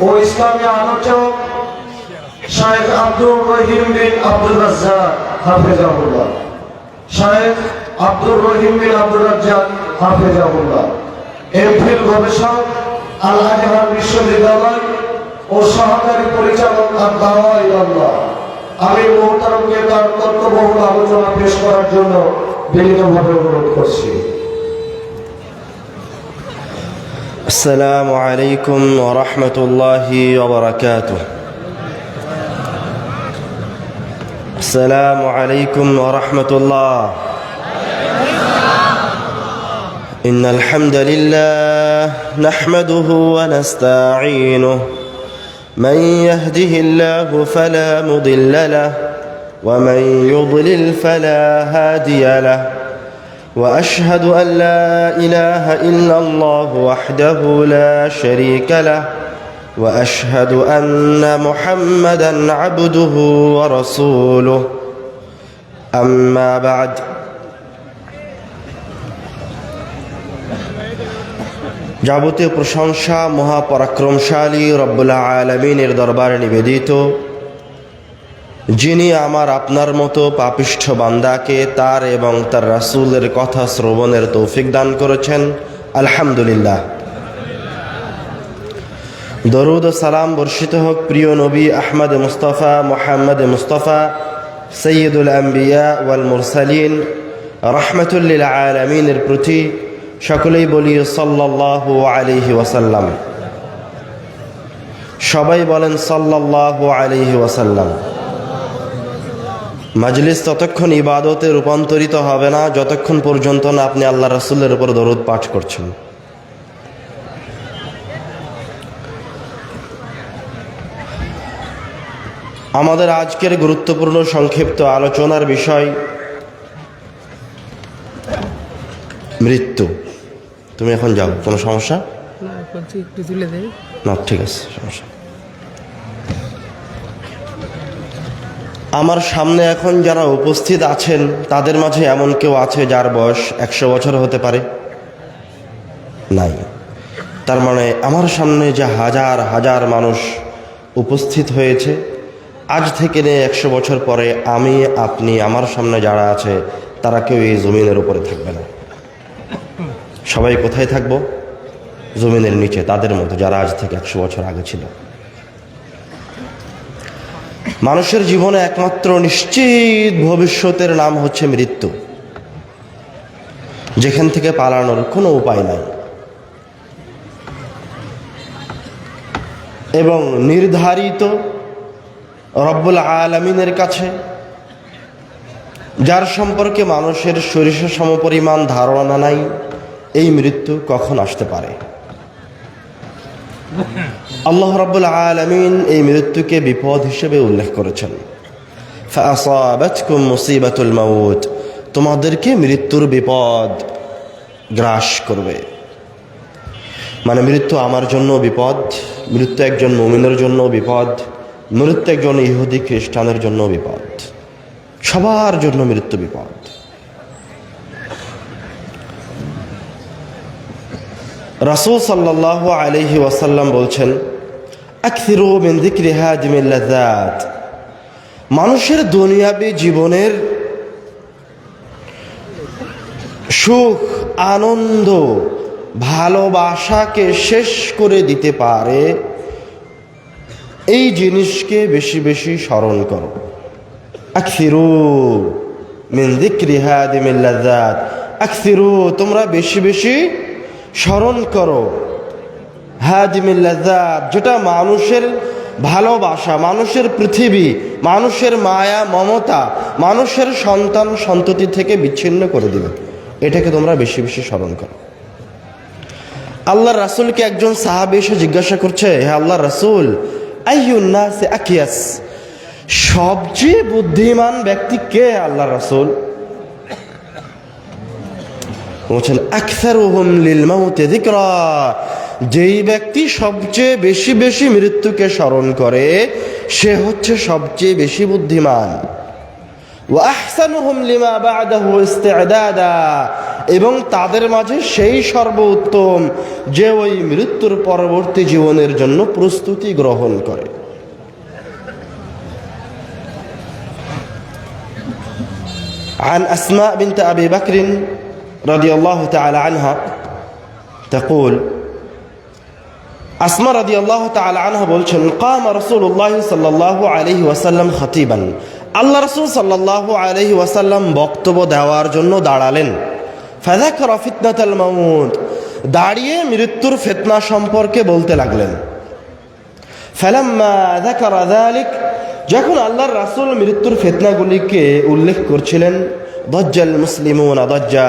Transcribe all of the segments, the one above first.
ও ইসলামী আলোচক শায়েখ আব্দুর রহিম বিন আব্দুল রাজ্জাক হাফেজাহুল্লাহ, শায়েখ আব্দুর রহিম বিন আব্দুল রাজ্জাক হাফেজাহুল্লাহ, এমফিল গবেষক, আল আজহার বিশ্ববিদ্যালয় ও সহকারী পরিচালক আদ-দাওয়া ইলাল্লাহ। আমি মুহতারামকে তার তত্ত্ববহুল আলোচনা পেশ করার জন্য বিনীতভাবে অনুরোধ করছি। السلام عليكم ورحمة الله وبركاته. السلام عليكم ورحمة الله. إن الحمد لله نحمده ونستعينه، من يهده الله فلا مضل له ومن يضلل فلا هادي له، وأشهد أن لا إله إلا الله وحده لا شريك له، وأشهد أن محمدًا عبده ورسوله. أما بعد، যাবতীয় প্রশংসা মহাপরাক্রমশালী রব্বুল আলামিনের দরবারে নিবেদিত, যিনি আমার আপনার মতো পাপিষ্ঠ বান্দাকে তার এবং তার রাসূলের কথা শ্রবণের তৌফিক দান করেছেন। আলহামদুলিল্লাহ। দরুদ ও সালাম বর্ষিত হোক প্রিয় নবী আহমদ মুস্তাফা মুহাম্মদ মুস্তাফা সৈয়দুল আম্বিয়া ওয়াল মুরসালিন রাহমাতুল লিল আলামিনের প্রতি। সকলেই বলি সাল্লাল্লাহু আলাইহি ওয়াসাল্লাম। সবাই বলেন সাল্লাল্লাহু আলাইহি ওয়াসাল্লাম। মাজলিস ততক্ষণ ইবাদতে রূপান্তরিত হবে না যতক্ষণ পর্যন্ত না আপনি আল্লাহ রাসূলের উপর দরুদ পাঠ করছেন। আমাদের আজকের গুরুত্বপূর্ণ সংক্ষিপ্ত আলোচনার বিষয় মৃত্যু। তুমি এখন যাও, কোনো সমস্যা না? ঠিক আছে, সমস্যা। আমার সামনে এখন যারা উপস্থিত আছেন তাদের মাঝে এমন কেউ আছে যার বয়স 100 বছর হতে পারে? নাই। তার মানে আমার সামনে যে হাজার হাজার মানুষ উপস্থিত হয়েছে, আজ থেকে নিয়ে 100 বছর পরে আমি আপনি আমার সামনে যারা আছে তারা কেউ এই জমিনের উপরে থাকবে না। সবাই কোথায় থাকবো? জমিনের নিচে, তাদের মতো যারা আজ থেকে 100 বছর আগে ছিল। মানুষের জীবনে একমাত্র নিশ্চিত ভবিষ্যতের নাম হচ্ছে মৃত্যু, যেখান থেকে পালানোর কোনো উপায় নাই এবং নির্ধারিত রব্বুল আলামিনের কাছে, যার সম্পর্কে মানুষের সরিষা সমপরিমাণ ধারণা নাই, এই মৃত্যু কখন আসতে পারে। আল্লাহ রাব্বুল আলামিন এই মৃত্যুকে বিপদ হিসেবে উল্লেখ করেছেন। ফাআসাবাতকুম মুসিবাতুল মাউত, তোমাদেরকে মৃত্যুর বিপদ গ্রাস করবে। মানে মৃত্যু আমার জন্য বিপদ, মৃত্যু একজন মুমিনের জন্য বিপদ, মৃত্যু একজন ইহুদি খ্রিস্টানের জন্য বিপদ, সবার জন্য মৃত্যু বিপদ। রাসূল সাল্লাল্লাহু আলাইহি ওয়াসাল্লাম বলছেন, আকসিরু মিন যিকরি হাদিমিল লাযাত, মানুষের দুনিয়াবী জীবনের সুখ, আনন্দ, ভালোবাসাকে শেষ করে দিতে পারে এই জিনিসকে বেশি বেশি স্মরণ করো। আকসিরু মিন যিকরি হাদিমিল লাযাত, আকসিরু, তোমরা বেশি বেশি স্মরণ করো হাদিমিল লাযাত, যেটা মানুষের ভালোবাসা, মানুষের পৃথিবী, মানুষের মায়া মমতা, মানুষের সন্তান সন্ততি থেকে বিচ্ছিন্ন করে দিবে। এটাকে তোমরা বেশি বেশি স্মরণ করো। আল্লাহর রাসূলকে একজন সাহাবী এসে জিজ্ঞাসা করছে, হে আল্লাহর রাসূল, আইয়ুন নাসি আকিয়াস, সবচেয়ে বুদ্ধিমান ব্যক্তি কে আল্লাহর রাসূল? বলছেন, আকসারুহুম লিল মাউতি যিকরা, যেই ব্যক্তি সবচেয়ে বেশি বেশি মৃত্যুকে স্মরণ করে সে হচ্ছে সবচেয়ে বেশি বুদ্ধিমান। وأحسنهم لما بعده استعدادا, এবং তাদের মাঝে সেই সর্বোত্তম যে ওই মৃত্যুর পরবর্তী জীবনের জন্য প্রস্তুতি গ্রহণ করে। عن أسماء بنت أبي بكر رضي الله تعالى عنها تقول, আসমা রাদিয়াল্লাহু তাআলা আনহা বলছেন, قام رسول الله صلى الله عليه وسلم خطيبا, আল্লাহ রাসূল সাল্লাল্লাহু আলাইহি ওয়াসাল্লাম বক্তব্য দেওয়ার জন্য দাঁড়ালেন। فذكر فتنة الموت, দাঁড়িয়ে মৃত্যুর ফিতনা সম্পর্কে বলতে লাগলেন। فلما ذكر ذلك, যখন আল্লাহর রাসূল মৃত্যুর ফিতনাগুলিকে উল্লেখ করছিলেন, দজ্জাল মুসলিমুনা দজ্জা,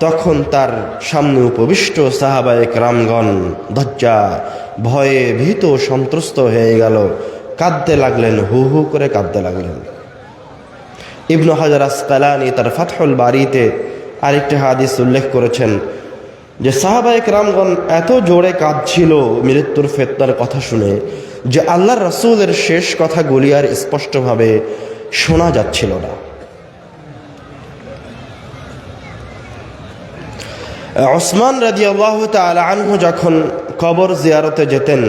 তখন তার সামনে উপবিষ্ট সাহাবায়ে কেরামগণ দজ্জা ভয়ে ভীত সন্ত্রস্ত হয়ে গেল, কাঁদতে লাগলেন, হু হু করে কাঁদতে লাগলেন। ইবনু হাজার আসকালানি তার ফাতহুল বারীতে আরেকটি হাদিস উল্লেখ করেছেন যে সাহাবায়ে কেরামগণ এত জোরে কাঁদছিল মৃত্যুর ফিতনার কথা শুনে যে আল্লাহর রাসূলের শেষ কথাগুলি আর স্পষ্টভাবে শোনা যাচ্ছিল না। উসমান রাদিয়াল্লাহু তাআলা আনহু যখন কবর জিয়ারতে যেতেন,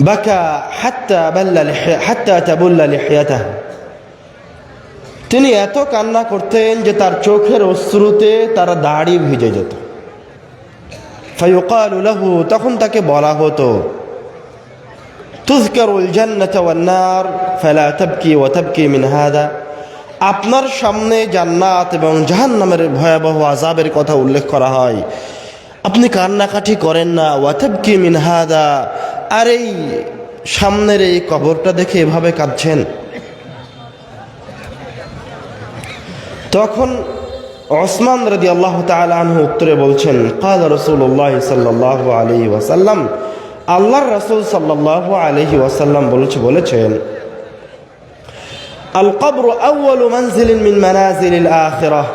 বাকা হাত্তা তাবুল্লা লিহিয়াতাহু, তিনি এত কান্না করতেন যে তার চোখের অশ্রুতে তার দাড়ি ভিজে যেত। ফায়ুকালু লাহু, তখন তাকে বলা হতো, তুযকারুল জান্নাতু ওয়ান নার ফালা তাবকি ওয়া তাবকি মিন হাদা, আপনার সামনে জান্নাত এবং জাহান্নামের ভয়াবহ আযাবের কথা উল্লেখ করা হয়, আপনি কান্নাকাটি করেন না, ওয়া তাবকি মিন হাদা, আর এই সামনের এই কবরটা দেখে এভাবে কাঁদছেন। তখন উসমান রাদিয়াল্লাহু তাআলা আনহু উত্তরে বলছেন, ক্বালা রাসূলুল্লাহ সাল্লাল্লাহু আলাইহি ওয়াসাল্লাম, আল্লাহর রাসূল সাল্লাল্লাহু আলাইহি ওয়াসাল্লাম বলেছেন, আল কবর আউয়ালু মানজিলিন মিন মানাজিলিল আখিরাহ,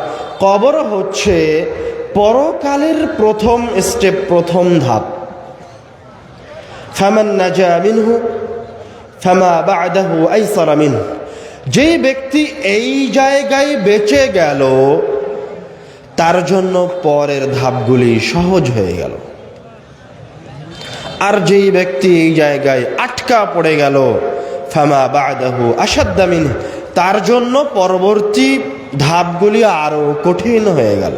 কবর হচ্ছে পরকালের প্রথম স্টেপ, প্রথম ধাপ। ফামান নাজা মিনহু ফামা বা'দাহু আইসারা মিনহু, যেই ব্যক্তি এই জায়গায় বেঁচে গেল তার জন্য পরের ধাপগুলি সহজ হয়ে গেল, আর যেই ব্যক্তি এই জায়গায় আটকা পড়ে গেল, ফামা বা'দাহু আশাদ্দা মিনহু, তার জন্য পরবর্তী ধাপগুলি আরো কঠিন হয়ে গেল।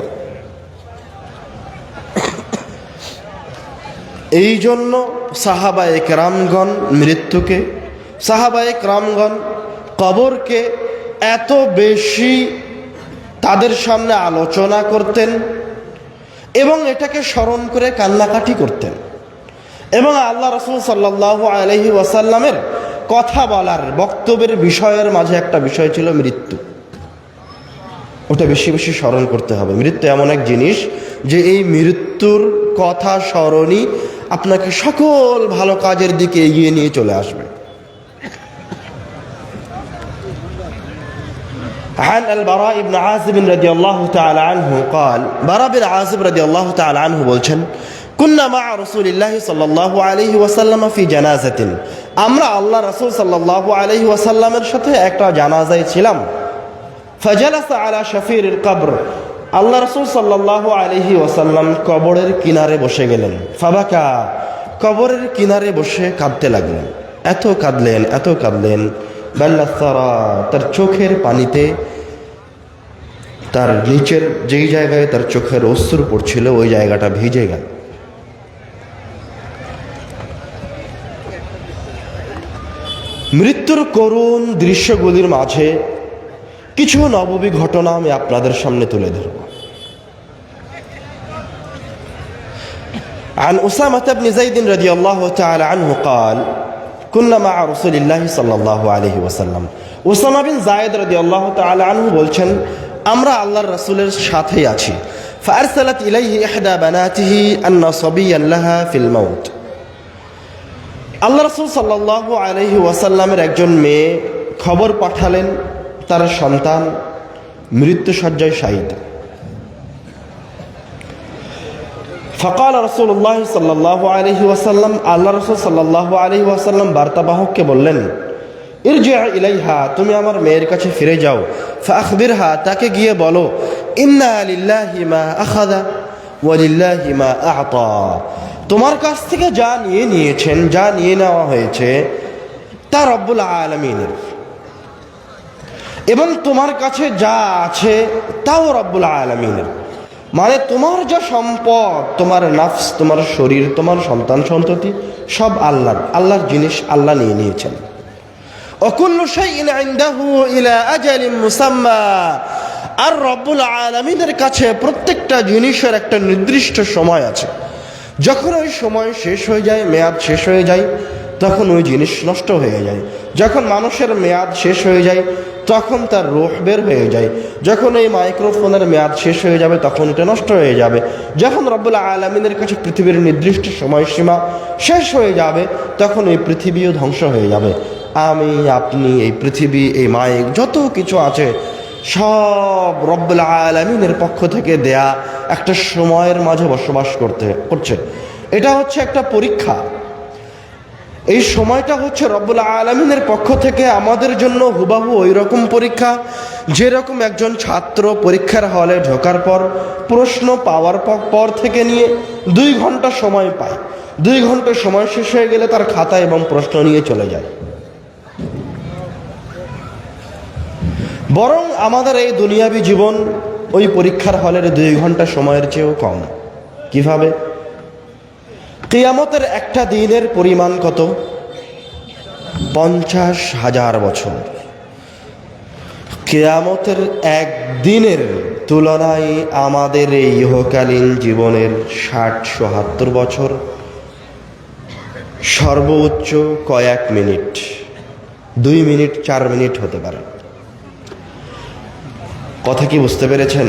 এই জন্য সাহাবায়ে কেরামগণ মৃত্যুকে, সাহাবায়ে কেরামগণ কবরকে এত বেশি তাদের সামনে আলোচনা করতেন এবং এটাকে স্মরণ করে কান্নাকাটি করতেন, এবং আল্লাহ রাসূল সাল্লাল্লাহু আলাইহি ওয়াসাল্লামের কথা বলার বক্তব্যের বিষয়ের মাঝে একটা বিষয় ছিল মৃত্যু। ওটা বেশি বেশি স্মরণ করতে হবে। মৃত্যু এমন এক জিনিস যে এই মৃত্যুর কথা স্মরণই আপনাকে সকল ভালো কাজের দিকে এগিয়ে নিয়ে চলে আসবে। عن البراء بن عازب رضي الله تعالى عنه قال, براء بن عازب رضي الله تعالى عنه বলছেন, كنا مع رسول الله صلى الله عليه وسلم في جنازة, আমরা আল্লাহ রাসূল সাল্লাল্লাহু আলাইহি ওয়াসাল্লামের সাথে একটা জানাজায় ছিলাম। فجلس على شفير القبر, আল্লাহ রাসূল সাল্লাল্লাহু আলাইহি ওয়াসাল্লাম কবরের কিনারে বসে গেলেন। ফাবাকা, কবরের কিনারে বসে কাঁদতে লাগলেন, এত কাঁদলেন, বাল্লাসারা, তার চোখের পানিতে তার নিচের যেই জায়গায় তার চোখের অশ্রু পড়ছিল ওই জায়গাটা ভিজে গেল। মৃত্যুর করুণ দৃশ্যগুলির মাঝে কিছু নববী ঘটনা আমি আপনাদের সামনে তুলে ধরব। عن أسامة بن زيد رضي الله تعالى عنه قال, كنا مع رسول الله صلى الله عليه وسلم, উসামা বিন যায়েদ রাদিয়াল্লাহু তাআলা আনহু বলছেন, আমরা আল্লাহর রাসূলের সাথেই আছি। فأرسلت إليه إحدى بناته أن صبيا لها في الموت, আল্লাহ রাসূল সাল্লাল্লাহু আলাইহি ওয়াসাল্লামের একজন মেয়ে খবর পাঠালেন তার সন্তান মৃত্যুশয্যায় শায়িত। فقال رسول الله صلى الله عليه وسلم, আল্লাহ রাসূল সাল্লাল্লাহু আলাইহি ওয়াসাল্লাম বার্তাবাহককে বললেন, ইরজি ইলাইহা, তুমি আমার মেয়ের কাছে ফিরে যাও। ফাখবিরহা, তাকে গিয়ে বলো, ইন্না লিল্লাহি মা আখাযা ওয়া লিল্লাহি মা আ'তা, তোমার কাছ থেকে যা নিয়ে নিয়েছেন, যা নিয়ে নেওয়া হয়েছে তা রব্বুল আলামিনের, এবং তোমার কাছে যা আছে তাও রব্বুল আলামিনের। মানে তোমার যা সম্পদ, তোমার নাফস, তোমার শরীর, তোমার সন্তান সন্ততি সব আল্লাহর জিনিস, আল্লাহ নিয়ে নিয়েছেন। ওয়াকুল্লু শাইইন ইনদাহু ইলা আজালিন মুসাম্মা, আর রব্বুল আলামিনের কাছে প্রত্যেকটা জিনিসের একটা নির্দিষ্ট সময় আছে। যখন ওই সময় শেষ হয়ে যায়, মেয়াদ শেষ হয়ে যায়, তখন ওই জিনিস নষ্ট হয়ে যায়। যখন মানুষের মেয়াদ শেষ হয়ে যায় তখন তার রূহ বের হয়ে যায়। যখন এই মাইক্রোফোনের মেয়াদ শেষ হয়ে যাবে তখন এটা নষ্ট হয়ে যাবে। যখন রব্বুল আলামিনের কাছে পৃথিবীর নির্দিষ্ট সময়সীমা শেষ হয়ে যাবে তখন এই পৃথিবীও ধ্বংস হয়ে যাবে। আমি, আপনি, এই পৃথিবী, এই মাইক, যত কিছু আছে সব রব্বুল আলামিনের পক্ষ থেকে দেয়া একটা সময়ের মাঝে বসবাস করছে। এটা হচ্ছে একটা পরীক্ষা। এই সময়টা হচ্ছে রব্বুল আলামিনের পক্ষ থেকে আমাদের জন্য হুবাহু ওই রকম পরীক্ষা যেরকম একজন ছাত্র পরীক্ষার হলে ঢোকার পর প্রশ্ন পাওয়ার পর থেকে নিয়ে 2 ঘন্টা সময় পায়। 2 ঘন্টা সময় শেষ হয়ে গেলে তার খাতা এবং প্রশ্ন নিয়ে চলে যায়। বরং আমাদের এই দুনিয়াবী জীবন ওই পরীক্ষার হলের 2 ঘন্টা সময়ের চেয়েও কম। কিভাবে? কিয়ামতের একটা দিনের পরিমাণ কত? 50,000 বছর। কিয়ামতের একদিনের তুলনায় আমাদের এই ইহকালীন জীবনের 60-70 বছর, সর্বোচ্চ কয়েক মিনিট, 2 মিনিট 4 মিনিট হতে পারে। কথা কি বুঝতে পেরেছেন?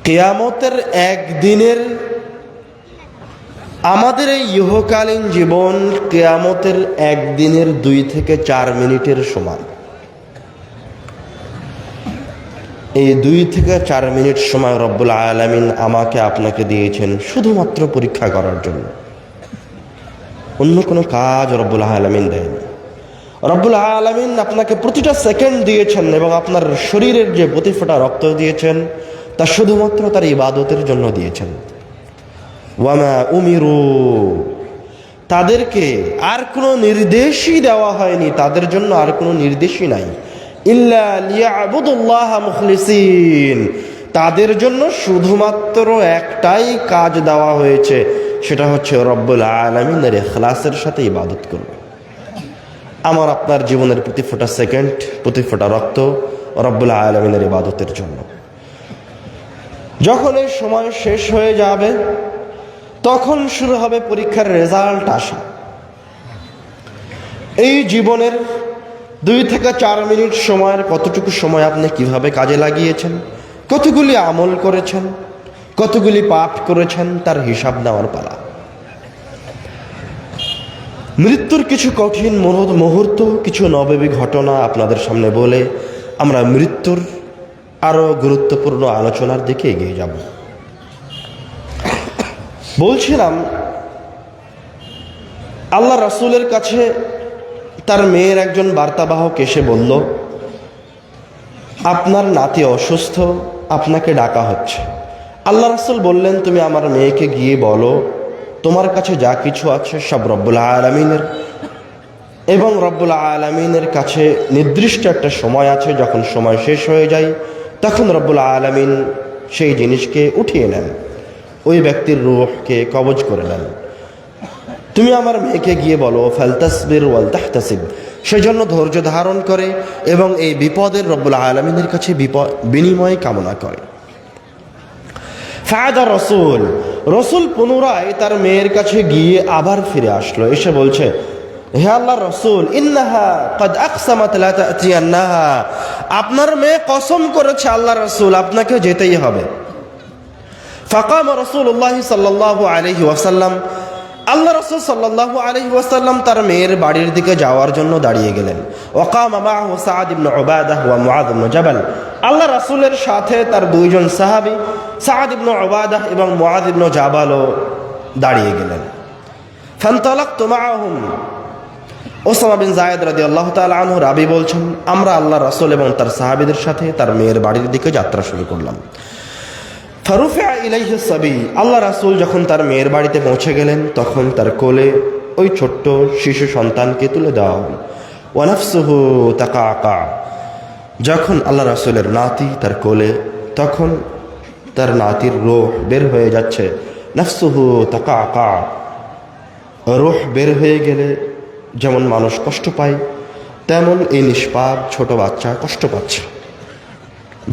কিয়ামতের একদিনের আমাদের এই ইহকালীন জীবন কিয়ামতের একদিনের 2 থেকে 4 মিনিটের সমান। এই 2 থেকে 4 মিনিট সময় রব্বুল আলামিন আমাকে আপনাকে দিয়েছেন শুধুমাত্র পরীক্ষা করার জন্য। অন্য কোনো কাজ রব্বুল আলামিন দেয়নি। রব্বুল আলামিন আপনাকে প্রতিটা সেকেন্ড দিয়েছেন এবং আপনার শরীরের যে প্রতি ফোঁটা রক্ত দিয়েছেন তা শুধুমাত্র তার ইবাদতের জন্য দিয়েছেন। ওয়ামা উমিরু, তাদেরকে আর কোনো নির্দেশই দেওয়া হয়নি, তাদের জন্য আর কোনো নির্দেশই নাই। ইল্লা লিয়াবুদুল্লাহ মুখলিসিন, তাদের জন্য শুধুমাত্র একটাই কাজ দেওয়া হয়েছে, সেটা হচ্ছে রব্বুল আলামিনের ইখলাসের সাথে ইবাদত করবে। আমার আপনার জীবনের প্রতি ফোঁটা সেকেন্ড, প্রতি ফোঁটা রক্ত রব্বুল আলামিনের ইবাদতের জন্য। যখন এই সময় শেষ হয়ে যাবে তখন শুরু হবে পরীক্ষার রেজাল্ট আসা। এই জীবনের 2 থেকে 4 মিনিট সময়ের কতটুকু সময় আপনি কিভাবে কাজে লাগিয়েছেন, কতগুলি আমল করেছেন, কতগুলি পাপ করেছেন, তার হিসাব নেওয়ার পালা। মৃত্যুর কিছু কঠিন মুহূর্ত, কিছু নববী ঘটনা আপনাদের সামনে বলে আমরা মৃত্যুর আরো গুরুত্বপূর্ণ আলোচনার দিকে এগিয়ে যাব। বলছিলাম আল্লাহ রাসূলের কাছে তার মেয়ের একজন বার্তাবাহক এসে বলল, আপনার নাতি অসুস্থ, আপনাকে ডাকা হচ্ছে। আল্লাহ রাসূল বললেন, তুমি আমার মেয়েকে গিয়ে বলো তোমার কাছে যা কিছু আছে সব রব্বুল আলামিনের, এবং রব্বুল আলামিনের কাছে নির্দিষ্ট একটা সময় আছে, যখন সময় শেষ হয়ে যায় তখন রব্বুল আলামিন সেই জিনিসকে উঠিয়ে নেন, ওই ব্যক্তির রূহকে কবজ করে নেন। তুমি আমার মেয়েকে গিয়ে বলো ফালতাসবির ওয়াল তাহতাসিব, সেজন্য ধৈর্য ধারণ করে এবং এই বিপদের রব্বুল আলামিনের কাছে বিনিময় কামনা করে। ফাদা রসুল পুনরায় তার মেয়ের কাছে গিয়ে আবার ফিরে আসলো, এসে বলছে, হে আল্লাহ রসুল, ইন্নাহা ক্বাদ আকসামাত লা তা'তিয়ান্নাহা, আপনার মেয়ে কসম করেছে আল্লাহ রসুল আপনাকে যেতেই হবে। ফাকাম রাসূলুল্লাহ সাল্লাল্লাহু আলাইহি ওয়াসাল্লাম, আল্লাহ রাসূল সাল্লাল্লাহু আলাইহি ওয়াসাল্লাম তার মেয়ের বাড়ির দিকে যাওয়ার জন্য দাঁড়িয়ে গেলেন। ওয়াকামা মাআহু সা'দ ইবনে উবাদাহ ওয়া মুআয ইবনে জাবাল, আল্লাহ রাসূলের সাথে তার 2 জন সাহাবী সা'দ ইবনে উবাদাহ এবং মুআয ইবনে জাবালও দাঁড়িয়ে গেলেন। ফান্তালাকতু মাআহুম, ওসামা বিন যায়েদ রাদিয়াল্লাহু তাআলা আনহু রাবি বলছেন, আমরা আল্লাহ রাসূল এবং তার সাহাবীদের সাথে তার মেয়ের বাড়ির দিকে যাত্রা শুরু করলাম। ফারুফিআ ইলাইহি সাবী, আল্লাহ রাসূল যখন তার মেয়ের বাড়িতে পৌঁছে গেলেন তখন তার কোলে ওই ছোট্ট শিশু সন্তানকে তুলে দেওয়া হল। ওয়া নাফসুহু তাকাআকা, যখন আল্লাহ রাসূলের নাতি তার কোলে, তখন তার নাতির রূহ বের হয়ে যাচ্ছে। নাফসুহু তাকাআকা, রূহ বের হয়ে গেলে যেমন মানুষ কষ্ট পায়, তেমন এই নিষ্পাপ ছোট বাচ্চা কষ্ট পাচ্ছে,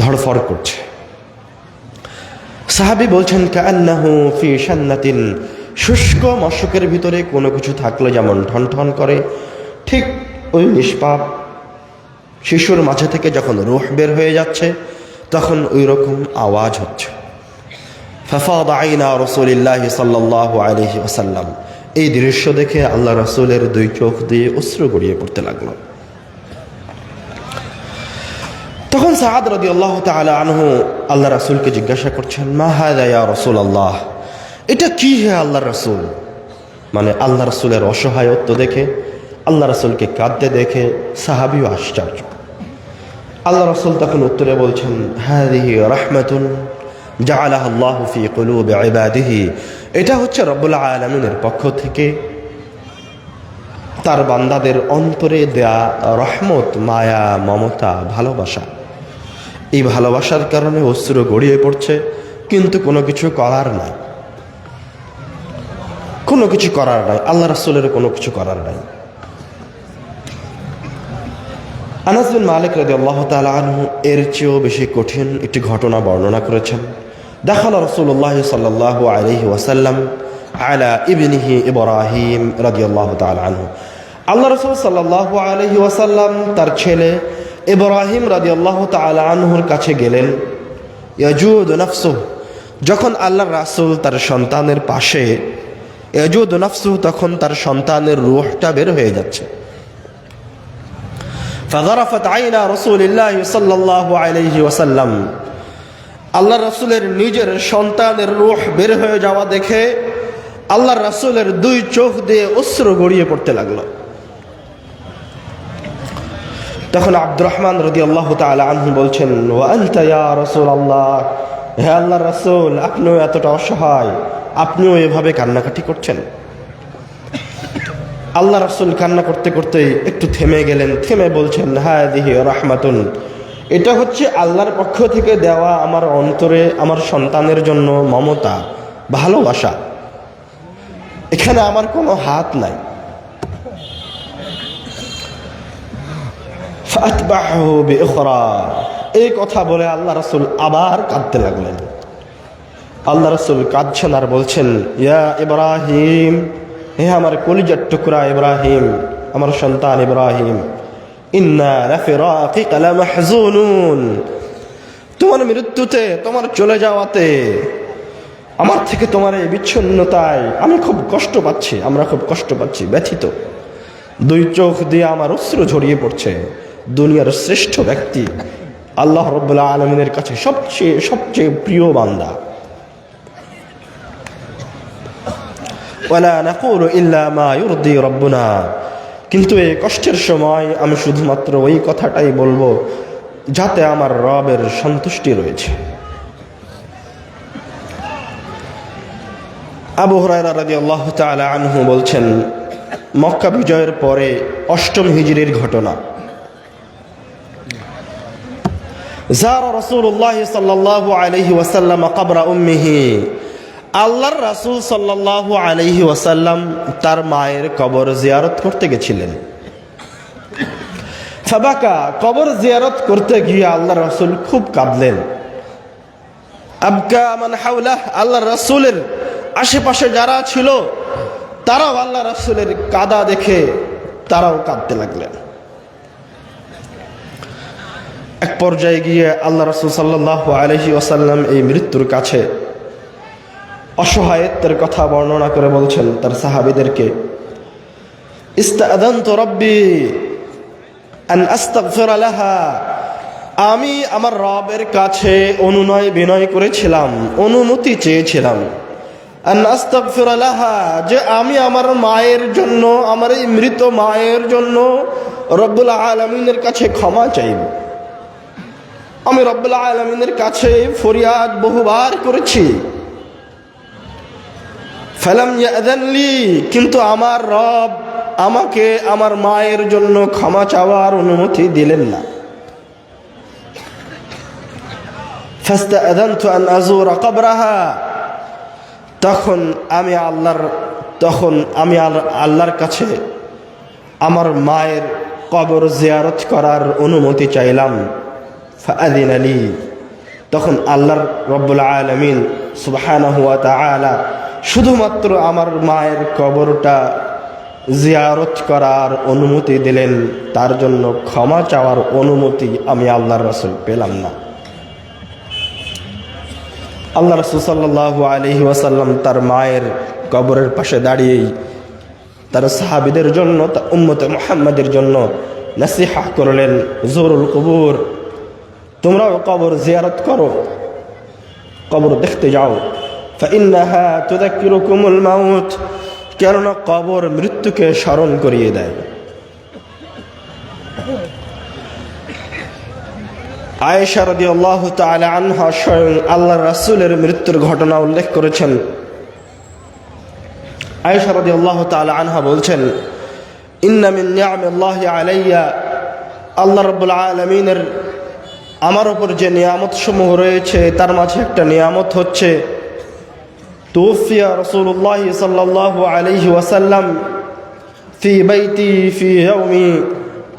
ধড়ফড় করছে। সাহাবী বলছেন, কাআন্নাহু ফি শান্নাতিন, শুষ্ক মশকের ভিতরে কোনো কিছু থাকলে যেমন ঠন ঠন করে, ঠিক ওই নিষ্পাপ শিশুর মাঝে থেকে যখন রূহ বের হয়ে যাচ্ছে তখন ওই রকম আওয়াজ হচ্ছে। ফাফাদা আইনা রাসূলিল্লাহি সাল্লাল্লাহু আলাইহি ওয়াসাল্লাম, এই দৃশ্য দেখে আল্লাহ রাসূলের দুই চোখ দিয়ে অশ্রু গড়িয়ে পড়তে লাগলো। তখন সাআদ রাদিয়াল্লাহু তাআলা আনহু আল্লাহ রাসূলকে জিজ্ঞাসা করছেন, মা হাযা ইয়া রাসূলুল্লাহ, এটা কি হে আল্লাহ রাসূল? মানে আল্লাহ রাসূলের অসহায়ত্ব দেখে, আল্লাহ রাসূলকে কাঁদতে দেখে সাহাবীও আশ্চর্য। আল্লাহ রাসূল তখন উত্তরে বলছেন, হাযিহি রাহমাতুন জাআলাহা আল্লাহু ফি কুলুবি ইবাদিহি, এটা হচ্ছে রব্বুল আলামিনের পক্ষ থেকে তার বান্দাদের অন্তরে দেয়া রহমত, মায়া, মমতা, ভালোবাসা। এই ভালোবাসার কারণে অশ্রু গড়িয়ে পড়ছে, কিন্তু কোনো কিছু করার নাই, কোনো কিছু করার নাই, আল্লাহ রাসূলের কোনো কিছু করার নাই। আনাস বিন মালিক রাদিয়াল্লাহু তাআলা আনহু এর চেয়েও বেশি কঠিন একটি ঘটনা বর্ণনা করেছেন। দাখালা রাসূলুল্লাহ সাল্লাল্লাহু আলাইহি ওয়াসাল্লাম আলা ইবনিহি ইব্রাহিম রাদিয়াল্লাহু তাআলা আনহু, আল্লাহ রাসূল সাল্লাল্লাহু আলাইহি ওয়াসাল্লাম তার ছেলে ইব্রাহিম রাদিয়াল্লাহু তাআলা আনহুর কাছে গেলেন। ইয়াজুদু নাফসুহু, যখন আল্লাহর রাসূল তার সন্তানের পাশে, ইয়াজুদু নাফসুহু, তখন তার সন্তানের রূহটা বের হয়ে যাচ্ছে। ফাযারাফাত আইনা রাসূলিল্লাহ সাল্লাল্লাহু আলাইহি ওয়াসাল্লাম, আল্লাহ রাসূলের নিজের সন্তানের রূহ বের হয়ে যাওয়া দেখে আল্লাহ রাসূলের দুই চোখ দিয়ে অশ্রু গড়িয়ে পড়তে লাগলো। তখন আব্দুর রহমান রাদিয়াল্লাহু তাআলা আনহু বলছেন, ওয়া আনতা ইয়া রাসূলুল্লাহ, হে আল্লাহর রাসূল, আপনিও এতটা অসহায়, আপনিও এভাবে কান্নাকাটি করছেন? আল্লাহ রাসূল কান্না করতে করতে একটু থেমে গেলেন, থেমে বলছেন, হাযিহি রাহমাতুন, এটা হচ্ছে আল্লাহর পক্ষ থেকে দেওয়া আমার অন্তরে আমার সন্তানের জন্য মমতা, ভালোবাসা, এখানে আমার কোনো হাত নাই। ফাতবাহু বিউখরা, এই কথা বলে আল্লাহ রাসূল আবার কাঁদতে লাগলেন। আল্লাহ রাসূল কাঁদছেন আর বলছেন, ইয়া ইব্রাহিম, হে আমার কলিজার টুকরা ইব্রাহিম, আমার সন্তান ইব্রাহিম, ইন্না লাফিরাকিকা লামাহজুনুন, তোমার মৃত্যুতে, তোমার চলে যাওয়াতে, আমার থেকে তোমার এই বিচ্ছিন্নতায় আমি খুব কষ্ট পাচ্ছি, আমরা খুব কষ্ট পাচ্ছি, ব্যথিত। দুই চোখ দিয়ে আমার অশ্রু ঝরিয়ে পড়ছে। দুনিয়ার শ্রেষ্ঠ ব্যক্তি, আল্লাহ রাব্বুল আলামিনের কাছে সবচেয়ে সবচেয়ে প্রিয় বান্দা। ওয়ালা নাকুলু ইল্লা মা ইউরদি রাব্বুনা, কিন্তু এই কষ্টের সময় আমি শুধুমাত্র ওই কথাটাই বলবো যাতে আমার রবের সন্তুষ্টি রয়েছে। আবু হুরায়রা রাদিয়াল্লাহু তাআলা আনহু বলছেন, মক্কা বিজয়ের পরে ৮ম হিজরির ঘটনা। যারা রাসূলুল্লাহ সাল্লাল্লাহু আলাইহি ওয়াসাল্লাম কবরা উম্মিহি, আল্লাহর রাসূল সাল্লাল্লাহু আলাইহি ওয়াসাল্লাম তার মায়ের কবর জিয়ারত করতে গেছিলেন। ফাবাকা, কবর জিয়ারত করতে গিয়ে আল্লাহর রাসূল খুব কাঁদলেন। আবকা মান হাওলাহ, আল্লাহর রাসূলের আশেপাশে যারা ছিল তারাও আল্লাহ রাসূলের কাঁদা দেখে তারাও কাঁদতে লাগলেন। এক পর্যায়ে গিয়ে আল্লাহ রাসূল সাল্লাল্লাহু আলাইহি ওয়াসাল্লাম এই মৃত্যুর কাছে অসহায়ত্বের কথা বর্ণনা করে বলছেন তার সাহাবীদেরকে, ইস্তাআযানতু রাব্বি আন আস্তাগফিরা লাহা, আমি আমার রবের কাছে অনুনয় বিনয় করেছিলাম, অনুমতি চেয়েছিলাম আন আস্তাগফির লাহা, যে আমি আমার মায়ের জন্য, আমার এই মৃত মায়ের জন্য রব্বুল আলামিনের কাছে ক্ষমা চাইব। আমি রব্বুল আলামিনের কাছে ফরিয়াদ বহুবার করেছি। ফালাম ইয়াযান লি, কিন্তু আমার রব আমাকে আমার মায়ের জন্য ক্ষমা চাওয়ার অনুমতি দিলেন না। ফাস্তাআযানতু আন আযুরা কবরাহা, তখন আমি আল্লাহর কাছে আমার মায়ের কবর জিয়ারত করার অনুমতি চাইলাম। ফাআযিনা লি, তখন আল্লাহর রব্বুল আলামিন সুবহানাহু ওয়া তাআলা শুধুমাত্র আমার মায়ের কবরটা জিয়ারত করার অনুমতি দিলেন, তার জন্য ক্ষমা চাওয়ার অনুমতি আমি আল্লাহর রাসূল পেলাম না। আল্লাহ রাসূল সাল্লাল্লাহু আলাইহি ওয়াসাল্লাম তার মায়ের কবরের পাশে দাঁড়িয়েই তার সাহাবীদের জন্য, তার উম্মতে মুহাম্মাদের জন্য নসিহত করলেন, জুরুল কুবুর, তোমরাও কবর জিয়ারত করো, কবর দেখতে যাও। ফাইন্নাহা তুযাক্কিরুকুমুল মাউত, কেননা কবর মৃত্যুকে স্মরণ করিয়ে দেয়। আয়েশা রাদিয়াল্লাহু তাআলা আনহা স্বয়ং আল্লাহর রাসূলের মৃত্যুর ঘটনা উল্লেখ করেছেন। আয়েশা রাদিয়াল্লাহু তাআলা আনহা বলছেন, ইন্না মিন নি'ামিল্লাহি আলাইয়া, আল্লাহ রাব্বুল আলামিনের আমার উপর যে নিয়ামত সমূহ রয়েছে তার মাঝে একটা নিয়ামত হচ্ছে তুফিয়া রাসূলুল্লাহ সাল্লাল্লাহু আলাইহি ওয়াসাল্লাম ফি বাইতি ফি ইয়াউমি,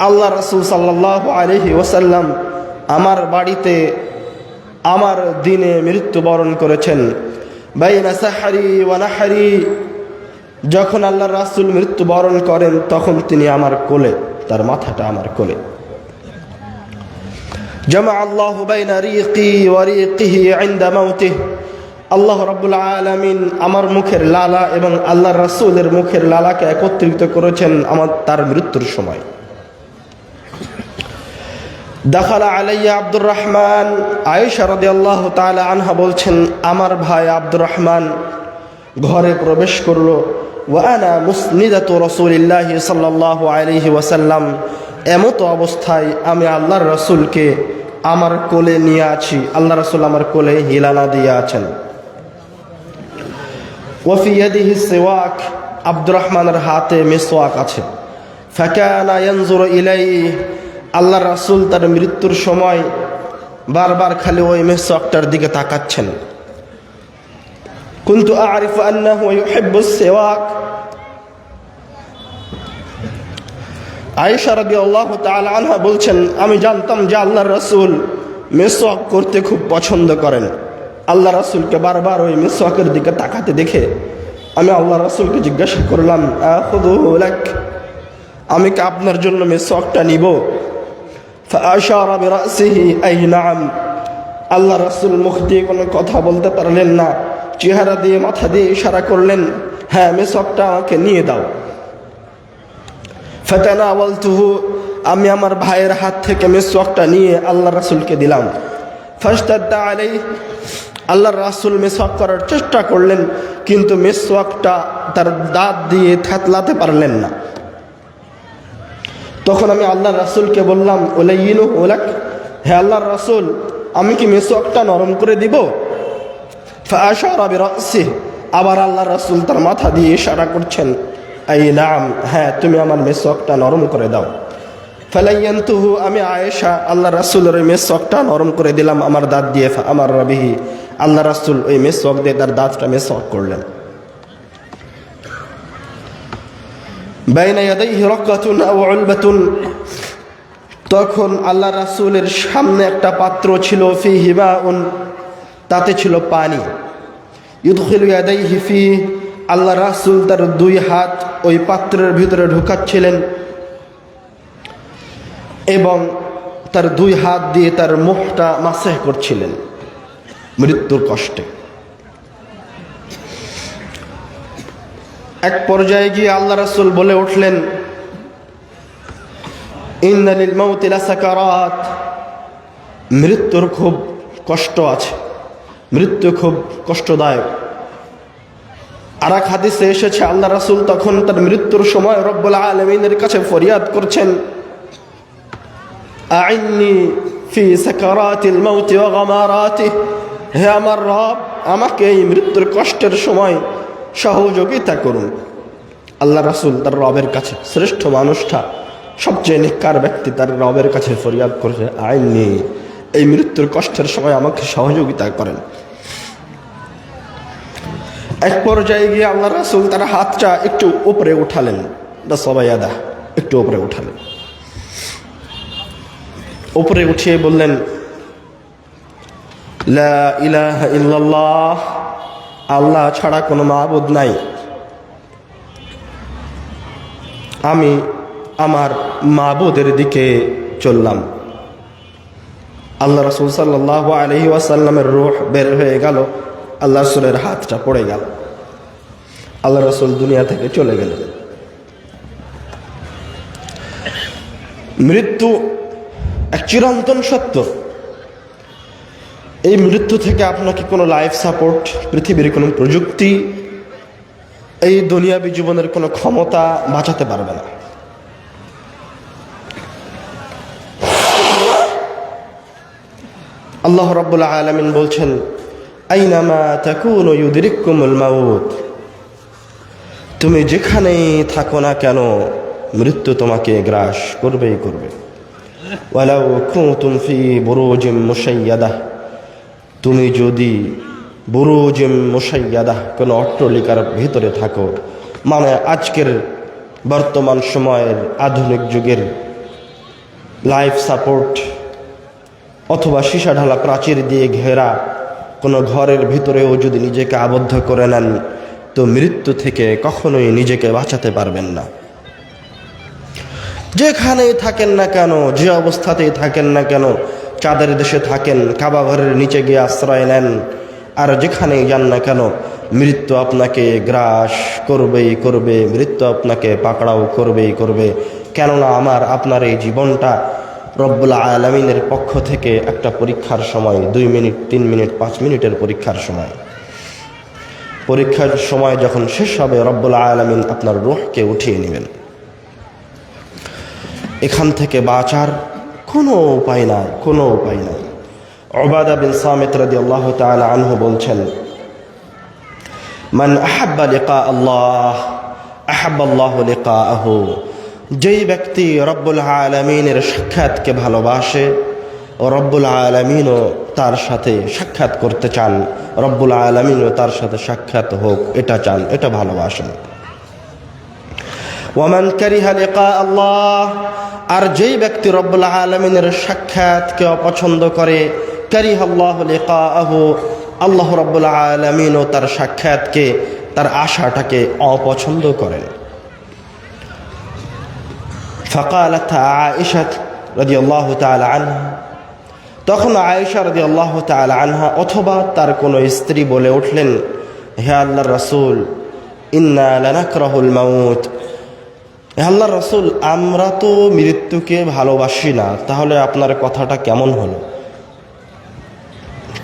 আল্লাহ রাসূল সাল্লাল্লাহু আলাইহি ওয়াসাল্লাম আমার বাড়িতে আমার দিনে মৃত্যুবরণ করেছেন। বাইনা সাহরি ওয়া নাহরি, যখন আল্লাহ রাসূল মৃত্যুবরণ করেন তখন তিনি আমার কোলে, তার মাথাটা আমার কোলে। জামা আল্লাহু বাইনা রিকি ওয়া রিকিহি ইনদা মাউতিহি, আল্লাহ রাব্বুল আলামিন আমার মুখের লালা এবং আল্লাহর রাসূলের মুখের লালাকে একত্রিত করেছেন তার মৃত্যুর সময়। দাখালা আলাইয়া আব্দুর রহমান, আয়েশা রাদিয়াল্লাহু তাআলা আনহা বলছেন, আমার ভাই আব্দুর রহমান ঘরে প্রবেশ করলো। ওয়া আনা মুসনিদাতু রাসূলিল্লাহি সাল্লাল্লাহু আলাইহি ওয়াসাল্লাম, এমত অবস্থায় আমি আল্লাহর রাসূলকে আমার কোলে নিয়ে আছি, আল্লাহ রাসূল আমার কোলে হিলানা দিয়ে আছেন। ওয়া ফি ইয়াদিহি সিওয়াক, আব্দুর রহমানের হাতে মিসওয়াক আছে। ফাকানা ইয়ানজুরু ইলাইহি, আল্লাহ রাসূল তার মৃত্যুর সময় বারবার খালি ওই মিসওয়াকটার দিকে তাকাচ্ছেন। কুনতু আ'রিফু আন্নাহু ইউহিব্বুস সিওয়াক, আয়েশা রাদিয়াল্লাহু তাআলা আনহা বলছেন, আমি জানতাম যে আল্লাহর রাসূল মিসওয়াক করতে খুব পছন্দ করেন। আল্লাহ রাসূলকে বারবার ওই মিসওয়াকের দিকে তাকাতে দেখে আমি আল্লাহ রাসূলকে জিজ্ঞাসা করলাম, আখুযুহু লাক, আমি কি আপনার জন্য মিসওয়াকটা নিব? ফাআশারা বিরাসিহি আই নাম, আল্লাহ রাসূল মুখ দিয়ে কোনো কথা বলতে পারলেন না, চেহারা দিয়ে মাথা দিয়ে ইশারা করলেন, হ্যাঁ মিসওয়াকটা আমাকে নিয়ে দাও। ফাতানাওয়ালতুহু, আমি আমার ভাইয়ের হাত থেকে মিসওয়াকটা নিয়ে আল্লাহ রাসূলকে দিলাম। ফাশতাদ্দা আলাইহি, আল্লাহর রাসূল মিসওয়াক করার চেষ্টা করলেন কিন্তু মিসওয়াকটা তার দাঁত দিয়ে থেতলাতে পারলেন না। তখন আমি আল্লাহর রাসূলকে বললাম, উলাইয়িনু লাক, হে আল্লাহর রাসূল আমি কি মিসওয়াকটা নরম করে দিব? ফাআশারা বিরাসিহি, আবার আল্লাহর রাসূল তার মাথা দিয়ে ইশারা করছেন, আই নাম, হ্যাঁ তুমি আমার মিসওয়াকটা নরম করে দাও। ফালাইয়ানতুহু, আমি আয়েশা আল্লাহ রাসূলের ওই মিসওয়াকটা নরম করে দিলাম আমার দাঁত দিয়ে। আমার রবিহি, আল্লাহ রাসূল ওই মিসওয়াক দিয়ে তার দাঁতটা মিসওয়াক করলেন। বাইনা ইয়াদাইহি রাকাতুন আও উলবাতুন, তখন আল্লাহ রাসূলের সামনে একটা পাত্র ছিল, ফিহি মাউন, তাতে ছিল পানি। ইউদখিলু ইয়াদাইহি ফি, আল্লাহ রাসূল তার দুই হাত ওই পাত্রের ভিতরে ঢুকাচ্ছিলেন এবং তার দুই হাত দিয়ে তার মুখটা মাসাহ করছিলেন মৃত্যুর কষ্টে। এক পর্যায়ে গিয়ে আল্লাহ রাসূল বলে উঠলেন, ইন্না লিল মাউতি লাসাকারাত, মৃত্যুর খুব কষ্ট আছে, মৃত্যু খুব কষ্টদায়ক। আর এক হাদিসে এসেছে আল্লাহ রাসূল তখন তার মৃত্যুর সময় রব্বুল আলামিনের কাছে ফরিয়াদ করছেন, আইন্নি ফি সাকারাতিল মাউত ওয়া গামারাতিহি, হে আমার রব, আমাকে এই মৃত্যুর কষ্টের সময় সহযোগিতা করুন। আল্লাহ রাসূল তার রবের কাছে, শ্রেষ্ঠ মানুষটা, সবচেয়ে নেককার ব্যক্তি, তার রবের কাছে ফরিয়াদ করছে, আইন্নি, এই মৃত্যুর কষ্টের সময় আমাকে সহযোগিতা করেন। এক পর্যায়ে গিয়ে আল্লাহ রাসূল তার হাতটা একটু উপরে উঠালেন, সবাইয়াদা, একটু উপরে উঠালেন। উপরে উঠিয়ে বললেন, লা ইলাহা ইল্লাল্লাহ, আল্লাহ ছাড়া কোনো মাবুদ নাই। আমি আমার মাবুদের দিকে চললাম। আল্লাহ রাসূল সাল্লাল্লাহু আলাইহি ওয়াসাল্লামের রূহ বের হয়ে গেল, আল্লাহ রাসূলের হাতটা পড়ে গেল, আল্লাহ রাসূল দুনিয়া থেকে চলে গেলেন। মৃত্যু এক চিরন্তন সত্য। এই মৃত্যু থেকে আপনাকে কোনো লাইফ সাপোর্ট, পৃথিবীর কোনো প্রযুক্তি, এই দুনিয়াবী জীবনের কোনো ক্ষমতা বাঁচাতে পারবে না। আল্লাহ রাব্বুল আলামিন বলছেন, আইনামা তাকুনু ইউদরিকুমুল মাউত, তুমি যেখানেই থাকো না কেন মৃত্যু তোমাকে গ্রাস করবেই করবে। ওয়ালাউ কুনতুম ফি বুরুজিম মুশাইয়াদাহ, তুমি যদি বুরুজিম মুশাইয়াদাহ, কোনো অট্টালিকার ভিতরে থাকো, মানে আজকের বর্তমান সময়ের আধুনিক যুগের লাইফ সাপোর্ট অথবা সীসা ঢালা প্রাচীর দিয়ে ঘেরা কোনো ঘরের ভিতরেও যদি নিজেকে আবদ্ধ করে নেন, তো মৃত্যু থেকে কখনোই নিজেকে বাঁচাতে পারবেন না। যেখানেই থাকেন না কেন, যে অবস্থাতেই থাকেন না কেন, চাঁদের দেশে থাকেন, কাবা ঘরের নিচে গিয়ে আশ্রয় নেন, আর যেখানেই যান না কেন, মৃত্যু আপনাকে গ্রাস করবেই করবে, মৃত্যু আপনাকে পাকড়াও করবেই করবে। কেননা আপনার এই জীবনটা রব্বুল আলামিনের পক্ষ থেকে একটা পরীক্ষার সময়, 2 মিনিট, 3 মিনিট, 5 মিনিটের পরীক্ষার সময়। পরীক্ষার সময় যখন শেষ হবে, রব্বুল আলামিন আপনার রূহকে উঠিয়ে নেবেন। এখান থেকে বাঁচার কোনো উপায় নাই, কোনো উপায় নাই। উবাদা বিন সামিত রাদিয়াল্লাহু তাআলা আনহু বলছেন, মান আহাব্বা লিকা আল্লাহ আহাব্বাল্লাহু লিকাআহু, যেই ব্যক্তি রব্বুল আলামিনের সাক্ষাৎকে ভালোবাসে, ও রব্বুল আলামিনও তার সাথে সাক্ষাৎ করতে চান, রব্বুল আলামিনও তার সাথে সাক্ষাৎ হোক, এটা চান, এটা ভালোবাসেন। ওয়ামান কারিহা লিকা আল্লাহ, আর যেই ব্যক্তি রব্বুল আলামিনের সাক্ষাৎকে অপছন্দ করে, কারিহাল্লাহু লিকাআহু, আল্লাহ রব্বুল আলামিনও তার সাক্ষাৎকে, তার আশাটাকে অপছন্দ করেন। ফাকালাত আয়েশা রাদিয়াল্লাহু তাআলা আনহা, তখন আয়েশা রাদিয়াল্লাহু তাআলা আনহা অথবা তার কোনো স্ত্রী বলে উঠলেন, হে আল্লাহর রাসূল, ইন্না লানাকরাহুল মাউত, হে আল্লাহর রাসূল, আমরা তো মৃত্যুকে ভালোবাসি না, তাহলে আপনার কথাটা কেমন হলো?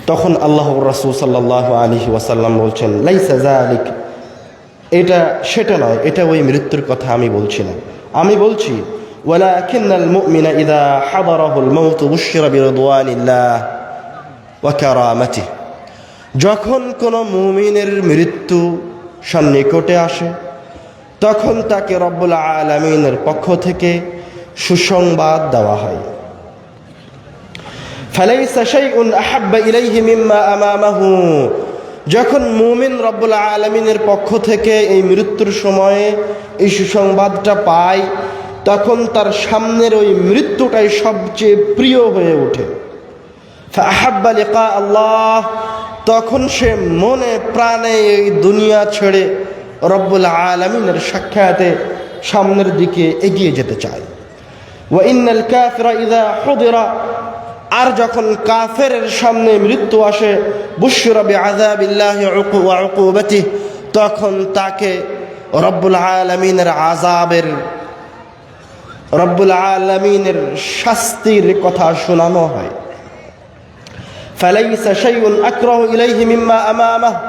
তখন আল্লাহর রাসূল সাল্লাল্লাহু আলাইহি ওয়াসাল্লাম বলছেন, লাইসা যালিক, এটা সেটা নয়, এটা ওই মৃত্যুর কথা আমি বলছি না। আমি বলছি, ওয়ালাকিন্নাল মুমিনা ইযা হাদারাহুল মাউত বুশিরা বিরিদওয়ানিল্লাহ ওয়া কারামাতিহি, যখন কোনো মুমিনের মৃত্যু সন্নিকটে আসে, তখন তাকে রব্বুল আলামিনের পক্ষ থেকে সুসংবাদ দেওয়া হয়। ফালাইসা শাইউন আহাব্বা ইলাইহি মিম্মা আমামাহু, যখন মুমিন রব্বুল আলামিনের পক্ষ থেকে এই মৃত্যুর সময়ে এই সুসংবাদটা পায়, তখন তার সামনের ওই মৃত্যুটাই সবচেয়ে প্রিয় হয়ে ওঠে। ফাআহাব্বা লিকা আল্লাহ, তখন সে মনে প্রাণে এই দুনিয়া ছেড়ে রব্বুল আলামিনের সাক্ষাতে সামনের দিকে এগিয়ে যেতে চায়। ওয়া ইন্নাল কাফিরা ইযা হুদিরা, আর যখন কাফেরের সামনে মৃত্যু আসে, বুশরা বিআযাবিল্লাহি ওয়া উকুবাতিহি, তখন তাকে রব্বুল আলামিনের আযাবের, রব্বুল আলামিনের শাস্তির কথা শোনানো হয়। ফালাইসা শাইউন আকরাহু ইলাইহি মিম্মা আমামাহু,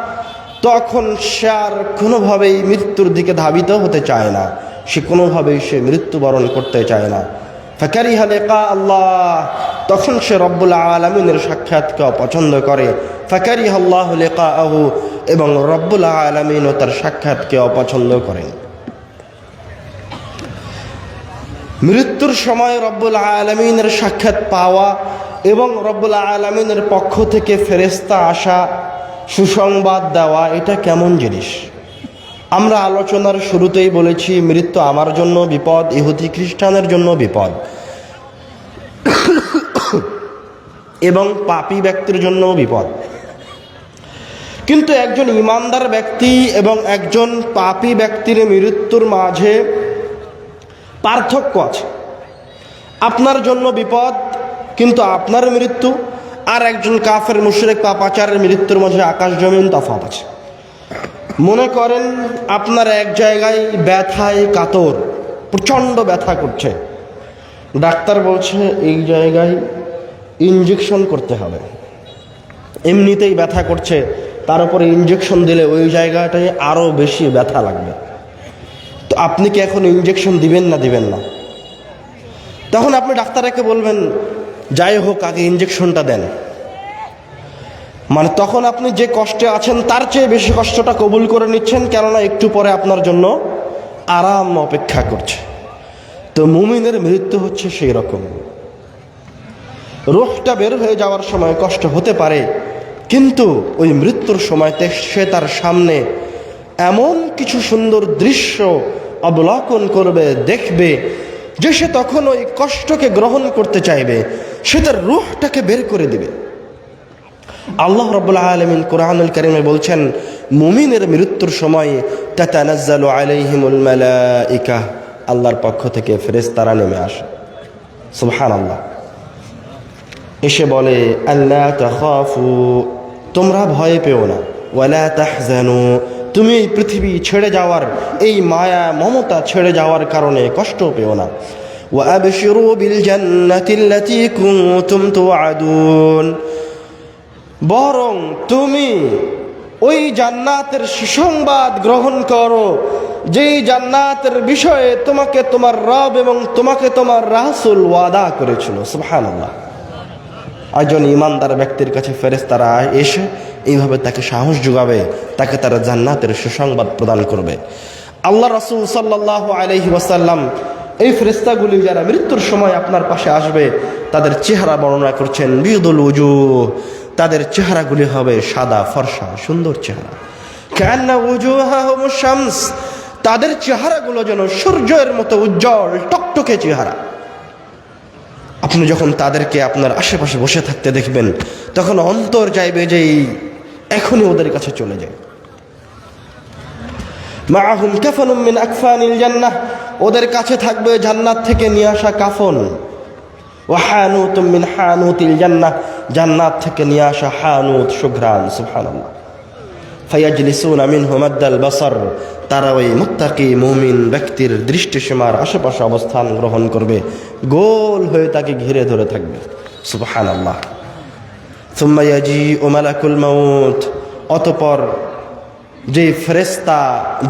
তখন সে আর কোনোভাবেই মৃত্যুর দিকে ধাবিত হতে চায় না, সে কোনোভাবেই সে মৃত্যুবরণ করতে চায় না। ফাকারিহা লিকা আল্লাহ, তখন সে রব্বুল আলামিনের সাক্ষাৎকে অপছন্দ করে। ফাকারিহা আল্লাহু লিকাআহু, এবং রব্বুল আলামিনও তার সাক্ষাৎকে অপছন্দ করেন। মৃত্যুর সময় রব্বুল আলামিনের সাক্ষাৎ পাওয়া এবং রব্বুল আলামিনের পক্ষ থেকে ফেরেশতা আসা, সুসংবাদ দেওয়া, এটা কেমন জিনিস? আমরা আলোচনার শুরুতেই বলেছি মৃত্যু আমার জন্য বিপদ, ইহুদি খ্রিস্টানের জন্য বিপদ, এবং পাপী ব্যক্তির জন্য বিপদ। কিন্তু একজন ঈমানদার ব্যক্তি এবং একজন পাপী ব্যক্তির মৃত্যুর মাঝে পার্থক্য আছে। আপনার জন্য বিপদ কিন্তু আপনার মৃত্যু, আর একজন কাফের মুশরিক পাপাচারের মৃত্যুর মাঝে আকাশ জমিন তফাৎ আছে। মনে করেন আপনার এক জায়গায় ব্যথায় কাতর, প্রচণ্ড ব্যথা করছে, ডাক্তার বলছে এই জায়গায় ইনজেকশন করতে হবে, এমনিতেই ব্যথা করছে, তার উপরে ইনজেকশন দিলে ওই জায়গাটায় আরও বেশি ব্যথা লাগবে। তো আপনি কি এখন ইনজেকশন দিবেন না দিবেন না? তখন আপনি ডাক্তারকে বলবেন যাই হোক আগে ইনজেকশনটা দেন। মানে তখন আপনি যে কষ্টে আছেন তার চেয়ে বেশি কষ্টটা কবুল করে নিচ্ছেন, কেননা একটু পরে আপনার জন্য আরাম অপেক্ষা করছে। তো মুমিনের মৃত্যু হচ্ছে সেই রকম। রূহটা বের হয়ে যাওয়ার সময় কষ্ট হতে পারে, কিন্তু ওই মৃত্যুর সময়তে সে তার সামনে এমন কিছু সুন্দর দৃশ্য অবলোকন করবে, দেখবে, যে সে তখন ওই কষ্টকে গ্রহণ করতে চাইবে, সে তার রূহটাকে বের করে দিবে। আল্লাহ রাব্বুল আলামিন কোরআনুল কারীমে বলছেন মুমিনের মৃত্যুর সময় তাতানাজ্জালু আলাইহিমুল মালাইকা, আল্লাহর পক্ষ থেকে ফেরেশতারা নেমে আসে। সুবহানাল্লাহ। এসে বলে আল্লা তাখাফু, তোমরা ভয় পেও না, ওয়ালা তাহজানু, তুমি এই পৃথিবী ছেড়ে যাওয়ার, এই মায়া মমতা ছেড়ে যাওয়ার কারণে কষ্ট পেও না। ওয়া আবশিরু বিল জান্নাতিল্লাতী কুনতুম তুআদুন, বরং তুমি ওই জান্নাতের সুসংবাদ গ্রহণ করো, যেই জান্নাতের বিষয়ে তোমাকে তোমার রব এবং তোমাকে তোমার রাসূল ওয়াদা করেছিল। সুবহানাল্লাহ। একজন ঈমানদার ব্যক্তির কাছে ফেরেশতারা এসে এইভাবে তাকে সাহস যোগাবে, তাকে তারা জান্নাতের সুসংবাদ প্রদান করবে। আল্লাহ রাসূল সাল্লাল্লাহু আলাইহি ওয়াসাল্লাম এই ফেরেশতাগুলি যারা মৃত্যুর সময় আপনার পাশে আসবে তাদের চেহারা বর্ণনা করছেন, বিয়দুল উজুহ, তাদের চেহারাগুলি হবে সাদা ফর্সা সুন্দর চেহারা। কান্না উজুহাহুমুশ শামস, তাদের চেহারাগুলো যেন সূর্যের মতো উজ্জ্বল টকটকে চেহারা। আপনি যখন তাদেরকে আপনার আশেপাশে বসে থাকতে দেখবেন তখন অন্তর চাইবে যে এখনই ওদের কাছে চলে যায়। মাআহুম কাফানুম মিন আকফানিল জান্নাহ, ওদের কাছে থাকবে জান্নাত থেকে নিয়ে আসা কাফন। ওয়া হানুতুম মিন হানুতিল জান্নাহ, জান্নাত থেকে নিয়ে আসা হানুত, সুঘ্রাণ। সুবহানাল্লাহ। ফায়াজলিসুনা মিনহু মাদ্দাল বাসার, তারা ওই মুত্তাকি মুমিন ব্যক্তির দৃষ্টিসীমার আশেপাশে অবস্থান গ্রহণ করবে, গোল হয়ে তাকে ঘিরে ধরে থাকবে। সুবহানাল্লাহ। সুম্মা ইয়াজিউ মালাকুল মাউত, অতঃপর যে ফেরেশতা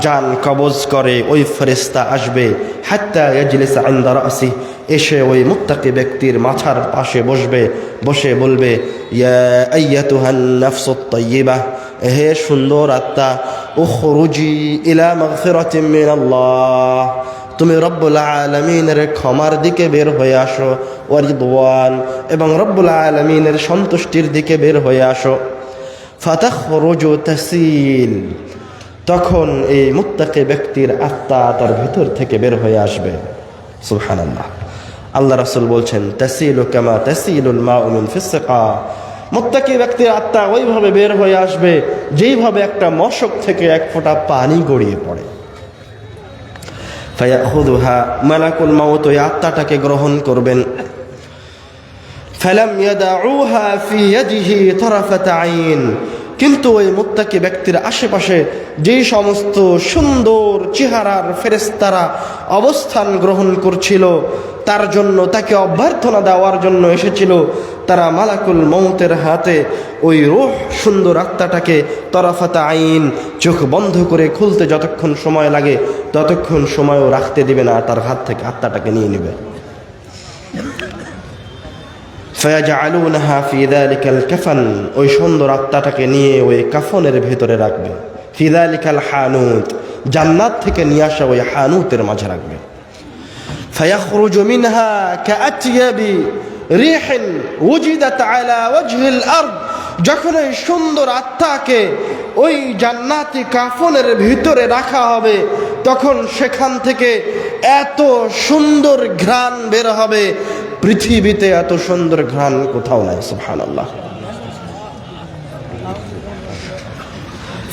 জান কবজ করে ওই ফেরেশতা আসবে। হাত্তা ইয়াজলিসা ইনদা রাসি, এসে ওই মুত্তাকি ব্যক্তির মাথার পাশে বসবে, বসে বলবে ইয়া আইয়াতুহান নাফসুত তাইয়্যিবাহ, হে সুন্দর আত্মা, উখরুজি ইলা মাগফিরাতিন মিনাল্লাহ, তুমি রব্বুল আলামিনের ক্ষমার দিকে বের হয়ে আসো, ওয়া রিদওয়ান, এবং রব্বুল আলামিনের সন্তুষ্টির দিকে বের হয়ে আসো। ফাতাখরুজু তাসিল, তখন এই মুত্তাকি ব্যক্তির আত্মা তার ভিতর থেকে বের হয়ে আসবে। সুবহানাল্লাহ। আল্লাহ রাসূল বলছেন তাসিলু কামা তাসিলুল মাউ মিন ফিসসিকা, মুত্তাকি ব্যক্তির আত্মা ওইভাবে বের হয়ে আসবে যেইভাবে একটা মশক থেকে এক ফোঁটা পানি গড়িয়ে পড়ে। ফায়াখুযুহা, মালাকুল মাউত ওই আত্মাটাকে গ্রহণ করবেন। ফালাম ইয়াদাউহা ফি ইয়াদিহি তারাফাত আইন, কিন্তু ওই মুত্তাকি ব্যক্তির আশেপাশে যেই সমস্ত সুন্দর চেহারার ফেরেশতারা অবস্থান গ্রহণ করছিল, তার জন্য তাকে অভ্যর্থনা দেওয়ার জন্য এসেছিল, তারা মালাকুল মৌতের হাতে ওই রূহ সুন্দর আত্মাটাকে তরফাতা আইন চোখ বন্ধ করে খুলতে যতক্ষণ সময় লাগে ততক্ষণ সময়ও রাখতে দিবে না, তার হাত থেকে আত্মাটাকে নিয়ে নেবে। ফায়াজআলুনাহা ফি যালিকাল কাফান, ওই সুন্দর আত্মাটাকে নিয়ে ওই কাফনের ভেতরে রাখবে। ফি যালিকাল হানুত, জান্নাত থেকে নিয়ে আসা ওই হানুতের মাঝে রাখবে। ফায়াখরুজু মিনহা কাআতয়াবি রিহিন উজিদাত আলা ওয়াজহিল আরদ, যখন ওই সুন্দর আত্মাকে ওই জান্নাতি কাফনের ভিতরে রাখা হবে তখন সেখান থেকে এত সুন্দর ঘ্রাণ বের হবে, পৃথিবীতে এত সুন্দর ঘ্রাণ কোথাও নাই। সুবহানাল্লাহ।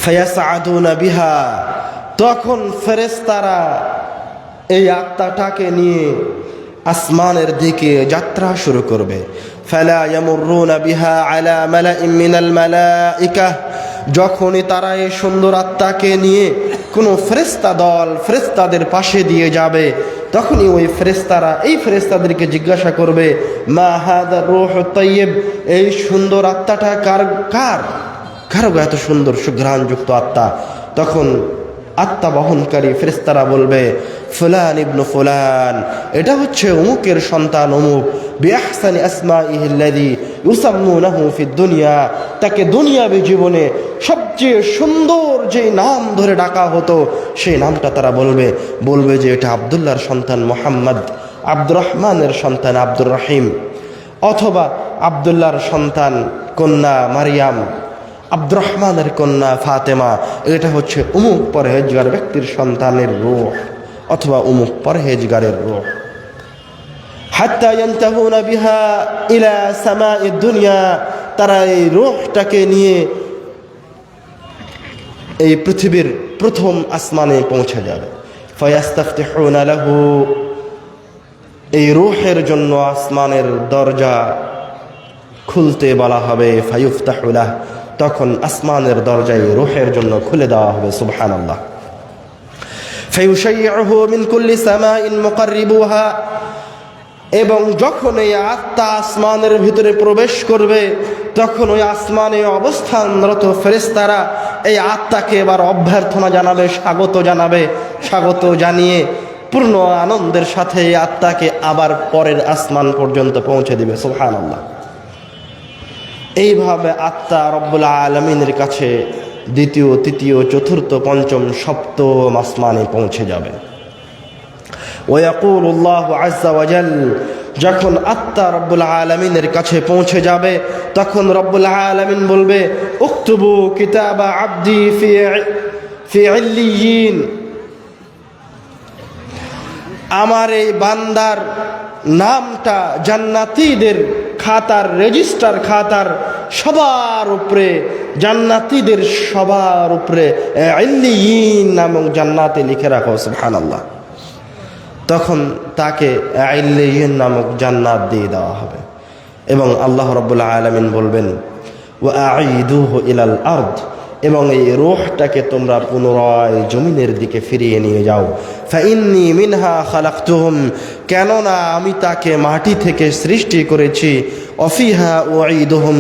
ফায়াসআদুনা বিহা, তখন ফেরেশতারা এই আত্মাটাকে নিয়ে আসমানের দিকে যাত্রা শুরু করবে। ফালা ইয়ামুরুনা বিহা আলা মালাইন মিনাল মালাইকা, যখনই তারা এই সুন্দর আত্মাকে নিয়ে কোনো ফেরেশতা দল ফেরেশতাদের পাশে দিয়ে যাবে তখনই ওই ফেরেশতারা এই ফেরেশতাদেরকে জিজ্ঞাসা করবে, মা হাদা রূহুত তাইয়্যিব, এই সুন্দর আত্মাটা কার কার কারো এত সুন্দর সুঘ্রাণযুক্ত আত্মা? তখন আত্মা বহনকারী ফেরেশতারা বলবে, ফুলান ইবনু ফুলান, এটা হচ্ছে অমুকের সন্তান অমুক, বিআহসানি আসমাইহিল্লাযী ইউসাম্মুনাহু ফিদ দুনিয়া, তাকে দুনিয়াবী জীবনে সবচেয়ে সুন্দর যে নাম ধরে ডাকা হতো সেই নামটা তারা বলবে যে এটা আব্দুল্লাহর সন্তান মুহাম্মদ, আব্দুর রহমানের সন্তান আব্দুর রহিম, অথবা আব্দুল্লাহর সন্তান কন্যা মারিয়াম, আব্দুর রহমানের কন্যা ফাতেমা, এটা হচ্ছে অমুক পরহেজগার ব্যক্তির সন্তানের রূহ অথবা অমুক পরহেজগারের রূহ। হাত্তা ইয়ানতাহুনা বিহা ইলা সামাঈদ দুনিয়া, তারা এই রূহটাকে নিয়ে এই পৃথিবীর প্রথম আসমানে পৌঁছে যাবে। ফায়াস্তাফতিহুনা লাহু, এই রূহের জন্য আসমানের দরজা খুলতে বলা হবে। ফায়ুফতাহু লাহ, তখন আসমানের দরজায় রূহের জন্য খুলে দেওয়া হবে। সুবহানাল্লাহ। ফায়ুশাইয়ুহু মিন কুল্লি সামাইন মুকাররিবুহা, এবং যখন এই আত্মা আসমানের ভিতরে প্রবেশ করবে তখন ওই আসমানে অবস্থানরত ফেরেশতারা এই আত্মাকে এবার অভ্যর্থনা জানাবে, স্বাগত জানিয়ে পূর্ণ আনন্দের সাথে এই আত্মাকে আবার পরের আসমান পর্যন্ত পৌঁছে দিবে। সুবহানাল্লাহ। এইভাবে আত্মা রব্বুল আলামিনের কাছে দ্বিতীয়, তৃতীয়, চতুর্থ, পঞ্চম, সপ্তম আসমানে পৌঁছে যাবে। ওয়ায়াকুলুল্লাহু আযজা ওয়া জাল, যখন আত্মা রব্বুল আলামিনের কাছে পৌঁছে যাবে তখন রব্বুল আলামিন বলবে, উকতুবু কিতাবা আবদি ফি ইল্লিয়িন, আমার এই বান্দার নামটা জান্নাতীদের খাতার, রেজিস্টার খাতার সবার উপরে, জান্নাতীদের সবার উপরে ইল্লিয়িন নামক জান্নাতে লিখে রাখো। সুবহানাল্লাহ। তখন তাকে ইল্লিয়িন নামক জান্নাত দিয়ে দেওয়া হবে এবং আল্লাহ রাব্বুল আলামিন বলবেন, ওয়া আঈদুহু ইলাল আরদ, এবং এই রূহটাকে তোমরা পুনরায় জমিনের দিকে ফিরিয়ে নিয়ে যাও। ফাইন্নী মিনহা খালাকতুহুম, কেননা আমি তাকে মাটি থেকে সৃষ্টি করেছি। অফিহা উঈদুহুম,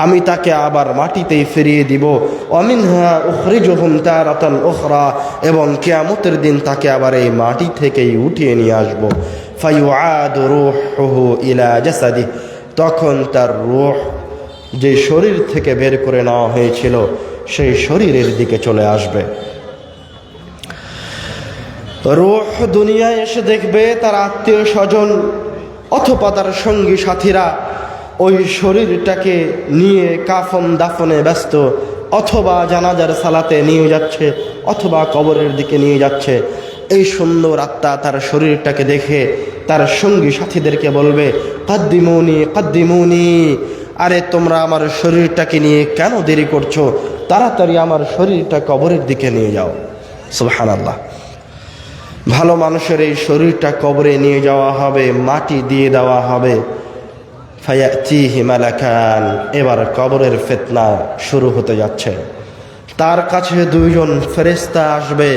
আমি তাকে আবার মাটিতেই ফিরিয়ে দিব। অমিনহা উখরিজুহুম তারাতান উখরা, এবং কিয়ামতের দিন তাকে আবার এই মাটি থেকেই উঠিয়ে নিয়ে আসব। ফায়ুআদু রূহুহু ইলা জাসাদি, তখন তার রূহ যে শরীর থেকে বের করে নেওয়া হয়েছিল সেই শরীরের দিকে চলে আসবে। রূহ দুনিয়ায় এসে দেখবে তার আত্মীয় স্বজন অথবা তার সঙ্গী সাথীরা ওই শরীরটাকে নিয়ে কাফন দাফনে ব্যস্ত, অথবা জানাজার সালাতে নিয়ে যাচ্ছে, অথবা কবরের দিকে নিয়ে যাচ্ছে। এই সুন্দর আত্মা তার শরীরটাকে দেখে তার সঙ্গী সাথীদেরকে বলবে, কাদ্দিমুনি কাদ্দিমুনি, আরে তোমরা আমার শরীরটাকে নিয়ে কেন দেরি করছো, তাড়াতাড়ি আমার শরীরটা কবরের দিকে নিয়ে যাও। সুবহানাল্লাহ। ভালো মানুষের এই শরীরটা কবরে নিয়ে যাওয়া হবে, মাটি দিয়ে দেওয়া হবে, ফায়াতিহি মালাকান, এবার কবরের ফিতনা শুরু হতে যাচ্ছে। তার কাছে দুইজন ফেরেশতা আসবে,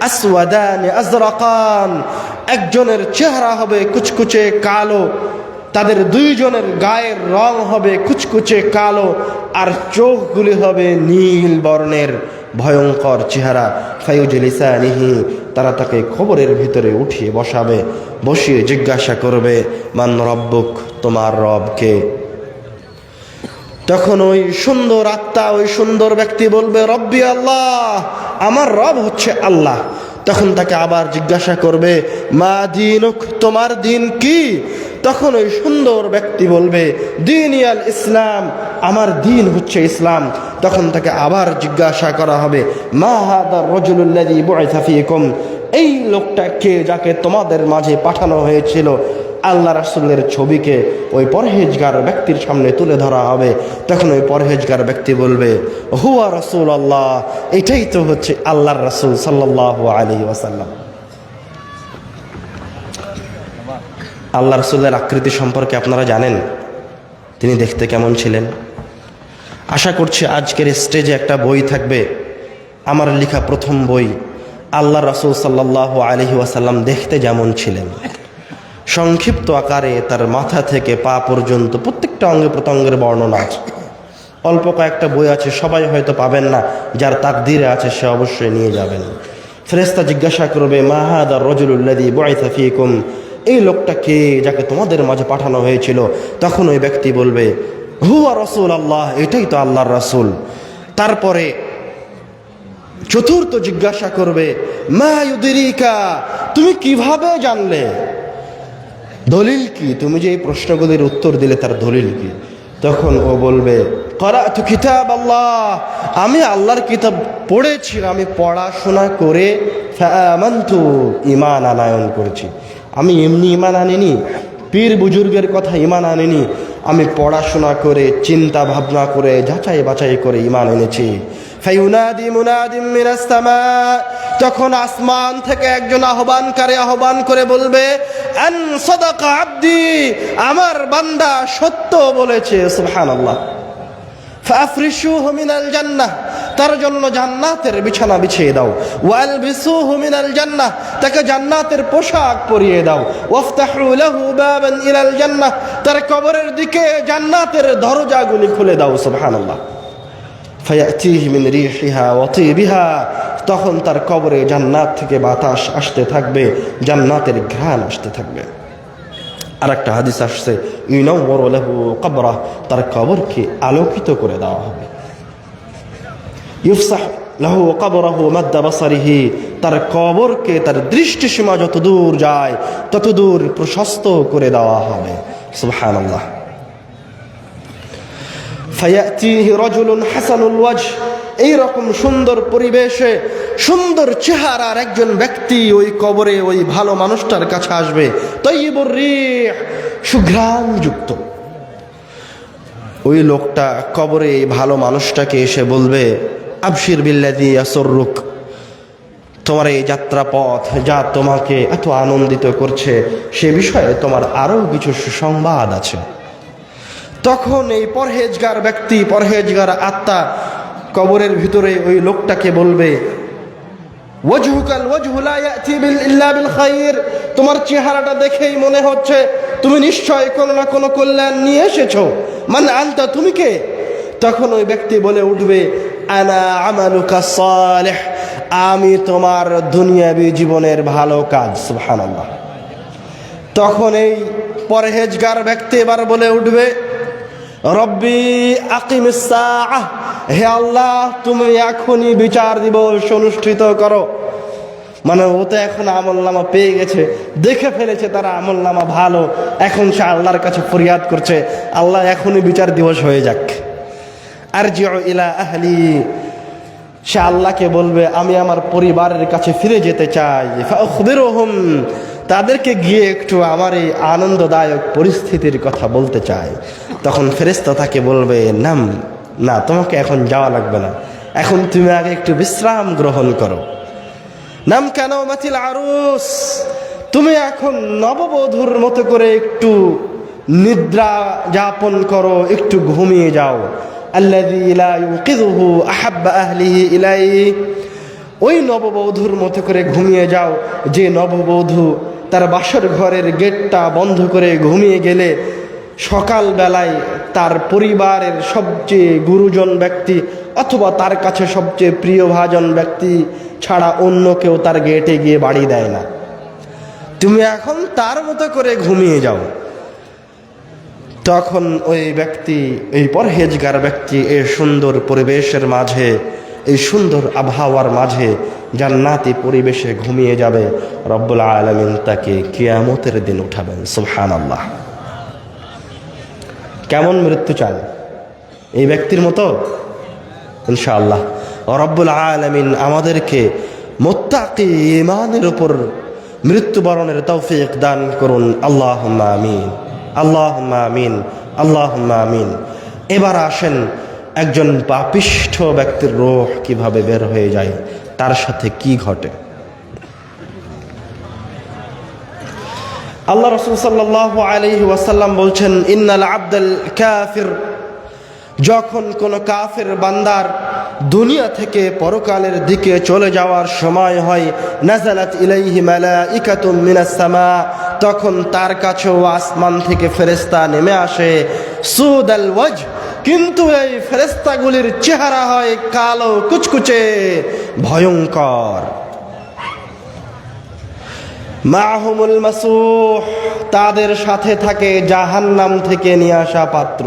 আসওয়াদান আজরাকান, একজনের চেহারা হবে কুচকুচে কালো, তাদের দুইজনের গায়ের রং হবে কুচকুচে কালো, আর চোখগুলি হবে নীল বর্ণের, ভয়ঙ্কর চেহারা। ফায়ুজলিসানিহি, তারা তাকে কবরের ভিতরে উঠিয়ে বসাবে, বসিয়ে জিজ্ঞাসা করবে, মান রব্বুক, তোমার রবকে? তখন ওই সুন্দর আত্মা, ওই সুন্দর ব্যক্তি বলবে, রব্বি আল্লাহ, আমার রব হচ্ছে আল্লাহ। তখন তাকে আবার জিজ্ঞাসা করবে, মা দীনুক, তোমার দিন কি? তখন ওই সুন্দর ব্যক্তি বলবে, দীনিয়াল ইসলাম, আমার দিন হচ্ছে ইসলাম। তখন তাকে আবার জিজ্ঞাসা করা হবে, মা হাদার রাজুলুল্লাযী বুইসা ফীকুম, এই লোকটা কে যাকে তোমাদের মাঝে পাঠানো হয়েছিল? আল্লাহ রাসূলের ছবিকে ওই পরহেজগার ব্যক্তির সামনে তুলে ধরা হবে। তখন ওই পরহেজগার ব্যক্তি বলবে, হুয়া রাসূলুল্লাহ, এটাই তো হচ্ছে আল্লাহর রাসূল সাল্লাল্লাহু আলাইহি ওয়াসাল্লাম। আল্লাহ রাসূলের আকৃতি সম্পর্কে আপনারা জানেন তিনি দেখতে কেমন ছিলেন? আশা করছি আজকের স্টেজে একটা বই থাকবে, আমার লেখা প্রথম বই, আল্লাহ রাসূল সাল্লাল্লাহু আলাইহি ওয়াসাল্লাম দেখতে যেমন ছিলেন। সংক্ষিপ্ত আকারে তার মাথা থেকে পা পর্যন্ত প্রত্যেকটা অঙ্গ প্রত্যঙ্গের বর্ণনা আছে। অল্প কয়েকটা বই আছে, সবাই হয়তো পাবেন না, যার তাকদীরে আছে সে অবশ্যই নিয়ে যাবেন। ফেরেশতা জিজ্ঞাসা করবে, মা হাদার রাজুলুল্লাযী বুইসা ফীকুম, এই লোকটা কে যাকে তোমাদের মাঝে পাঠানো হয়েছিল? তখন ওই ব্যক্তি বলবে, হুয়া রাসূলুল্লাহ, এটাই তো আল্লাহর রাসূল। তারপরে চতুর্থ জিজ্ঞাসা করবে, মা ইউদরিকা, তুমি কিভাবে জানলে? দলিল কি? তুমি যে এই প্রশ্নগুলির উত্তর দিলে তার দলিল কি? তখন ও বলবে, করাতু কিতাব আল্লাহ, আমি আল্লাহর কিতাব পড়েছি, আমি পড়াশোনা করে ফাআমানতু, ঈমান আনয়ন করেছি। আমি এমনি ঈমান আনিনি, পীর বুজুর্গের কথা ঈমান আনিনি, আমি পড়াশোনা করে চিন্তা ভাবনা করে যাচাই বাছাই করে ঈমান এনেছি। ফায়ুনাদি মুনাদিম মিনাস সামা, তখন আসমান থেকে একজন আহ্বানকারী আহ্বান করে বলবে, আন সাদাকা আবদি, আমার বান্দা সত্য বলেছে। সুবহানাল্লাহ। ফাফরিশুহু মিনাল জান্নাহ, তার জন্য জান্নাতের বিছানা বিছিয়ে দাও। ওয়ালবিসুহু মিনাল জান্নাহ, তাকে জান্নাতের পোশাক পরিয়ে দাও। ওয়াফতাহু লাহু বাবান ইলাল জান্নাহ, তার কবরের দিকে জান্নাতের দরজাগুলি খুলে দাও। সুবহানাল্লাহ। ফায়াতিহি মিন রিহিহা ওয়া তিবিহা, তখন তার কবরে জান্নাত থেকে বাতাস আসতে থাকবে, জান্নাতের ঘ্রাণ আসতে থাকবে। আর একটা হাদিস আসছে, ইউনাওয়ারু লাহু কবরাহ, তার কবরকে আলোকিত করে দেওয়া হবে। ইউফসাহ লাহু কবরাহু মাদ্দা বাসারিহি, তার কবরকে, তার দৃষ্টিসীমা যত দূর যায় তত দূর প্রশস্ত করে দেওয়া হবে। সুবহানাল্লাহ। ফায়াতিহি রাজুলুন হাসানুল ওয়াজহ, এইরকম সুন্দর পরিবেশে সুন্দর চেহারার একজন ব্যক্তি ওই কবরে ওই ভালো মানুষটার কাছে আসবে। তাইয়িবুর রিহ, সুঘ্রাণযুক্ত। ওই লোকটা কবরে এই ভালো মানুষটাকে এসে বলবে, আবশির বিল্লাযী ইয়াসুররুক, তোমার এই যাত্রা পথ যা তোমাকে এত আনন্দিত করছে সে বিষয়ে তোমার আরও কিছু সুসংবাদ আছে। তখন এই পরহেজগার ব্যক্তি, পরহেজগার আত্মা কবরের ভিতরে ওই লোকটাকে বলবে, ওয়াজহুকাল ওয়াজহু লা ইয়াতি ইল্লা বিল খায়র, তোমার চেহারাটা দেখেই মনে হচ্ছে তুমি নিশ্চয় কোনো না কোনো কল্যাণ নিয়ে এসেছো। মান আনতা, তুমি কে? তখন ওই ব্যক্তি বলে উঠবে, আনা আমালুকা সালিহ, আমি তোমার দুনিয়াবি জীবনের ভালো কাজ। সুবহানাল্লাহ। তখন এই পরহেজগার ব্যক্তি এবার বলে উঠবে, রব্বি আকিমিস সাআহ, হে আল্লাহ তুমি এখনই বিচার দিবস অনুষ্ঠিত করো। মানে ও তো এখন আমলনামা পেয়ে গেছে, দেখে ফেলেছে তারা আমলনামা ভালো, এখন সে আল্লাহর কাছে ফরিয়াদ করছে, আল্লাহ এখনই বিচার দিবস হয়ে যাক। আরজিউ ইলা আহলি, সে আল্লাহকে বলবে আমি আমার পরিবারের কাছে ফিরে যেতে চাই। ফাখবিরহুম, তাদেরকে গিয়ে একটু আমার এই আনন্দদায়ক পরিস্থিতির কথা বলতে চাই। তখন ফেরেশতা তাকে বলবে, নাম, না তোমাকে এখন যাওয়া লাগবে না, এখন তুমি আগে একটু বিশ্রাম গ্রহণ করো। নাম কেন মাতিল আরুস, তুমি এখন নববধূর মতো করে একটু নিদ্রা যাপন করো, একটু ঘুমিয়ে যাও। আল্লাযী লা ইউকিযুহু আহাব্বা আহলিহি ইলাইহি, ওই নববধূর মতো করে ঘুমিয়ে যাও যে নববধূ তার বাসর ঘরের গেটটা বন্ধ করে ঘুমিয়ে গেলে সকালবেলায় তার পরিবারের সবচেয়ে গুরুজন ব্যক্তি অথবা তার কাছে সবচেয়ে প্রিয়ভাজন ব্যক্তি ছাড়া অন্য কেউ তার গেটে গিয়ে বাড়ি দেয় না। তুমি এখন তার মতো করে ঘুমিয়ে যাও। তখন ওই ব্যক্তি, এই পরহেজগার ব্যক্তি এই সুন্দর পরিবেশের মাঝে, এই সুন্দর আবহাওয়ার মাঝে জান্নাতি পরিবেশে ঘুমিয়ে যাবে। রব্বুল আলামিন তাকে কিয়ামতের দিন উঠাবেন। সুবহানাল্লাহ। কেমন মৃত্যু চান? এই ব্যক্তির মতো? ইনশাআল্লাহ রব্বুল আলামিন আমাদেরকে মুত্তাকি ঈমানের উপর মৃত্যুবরণের তৌফিক দান করুন। আল্লাহুম্মা আমিন, আল্লাহুম্মা আমিন, আল্লাহুম্মা আমিন। এবার আসেন একজন পাপিষ্ঠ ব্যক্তির রূহ কিভাবে বের হয়ে যায়, তার সাথে কি ঘটে। আল্লাহ রাসূল সাল্লাল্লাহু আলাইহি ওয়াসাল্লাম বলছেন, ইন্নাল আবদাল কাফির, যখন কোন কাফের বান্দার দুনিয়া থেকে পরকালের দিকে চলে যাওয়ার সময় হয়, নাযালাত ইলাইহি মালাইকাতুম মিনাস সামা, তখন তার কাছেও আসমান থেকে ফেরেশতা নেমে আসে। সুদাল ওয়াজ, কিন্তু এই ফেরেশতাগুলির চেহারা হয় কালো কুচকুচে ভয়ঙ্কর। মাহুমুল মাসুহ, তাদের সাথে থাকে জাহান্নাম থেকে নিয়ে আসা পাত্র।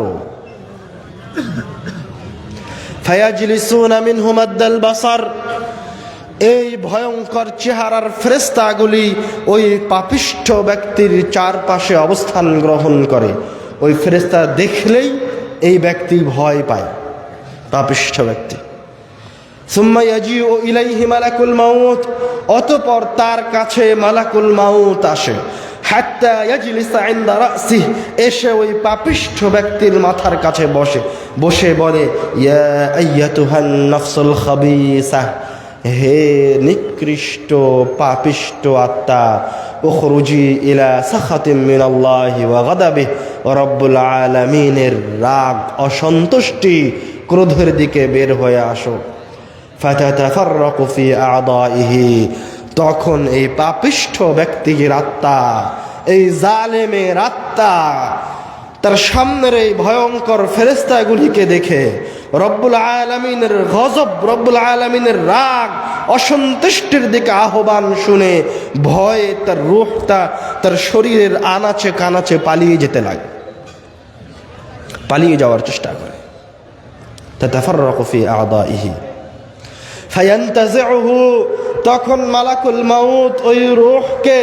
ফায়াজলিসুনা মিনহু মাদ্দাল বাসার, এই ভয়ঙ্কর চেহারার ফেরেশতাগুলি ওই পাপিষ্ঠ ব্যক্তির চারপাশে অবস্থান গ্রহণ করে। ওই ফেরেশতা দেখলেই এই ব্যক্তি ভয় পায়, পাপিষ্ঠ ব্যক্তি। সুম্মা ইয়াজিউ ইলাইহি মালাকুল মাউত, অতঃপর তার কাছে মালাকুল মাউত আসে। হাত্তা ইয়াজলিসা ইনদা রাসিহি, এসে ওই পাপিষ্ঠ ব্যক্তির মাথার কাছে বসে বলে, ইয়া আইয়াতুহান নাফসুল খাবিসা, হে নিকৃষ্ট পাপিষ্ট আত্মা, উখরুজি ইলা সাখাতিম মিনাল্লাহি ওয়া গাদাবিহি, রব্বুল আলামিনের রাগ, অসন্তুষ্টি, ক্রোধের দিকে বের হয়ে আসো। ফাতাতাফাররাকু ফি আ'দাইহি, তখন এই পাপিষ্ঠ ব্যক্তির আত্মা, এই জালেমের আত্মা তার সামনের এই ভয়ঙ্কর ফেরেশতাগুলিকে দেখে রব্বুল আলামিনের গজব, রব্বুল আলামিনের রাগ, অসন্তুষ্টির দিকে আহ্বান শুনে ভয়ে তার রূহটা তার শরীরের আনাচে কানাচে পালিয়ে যেতে লাগে, পালিয়ে যাওয়ার চেষ্টা করে। তাতাফাররাকু ফি আ'দাইহি ফায়ান্তাজিউহু, তখন মালাকুল মাউত ওই রূহকে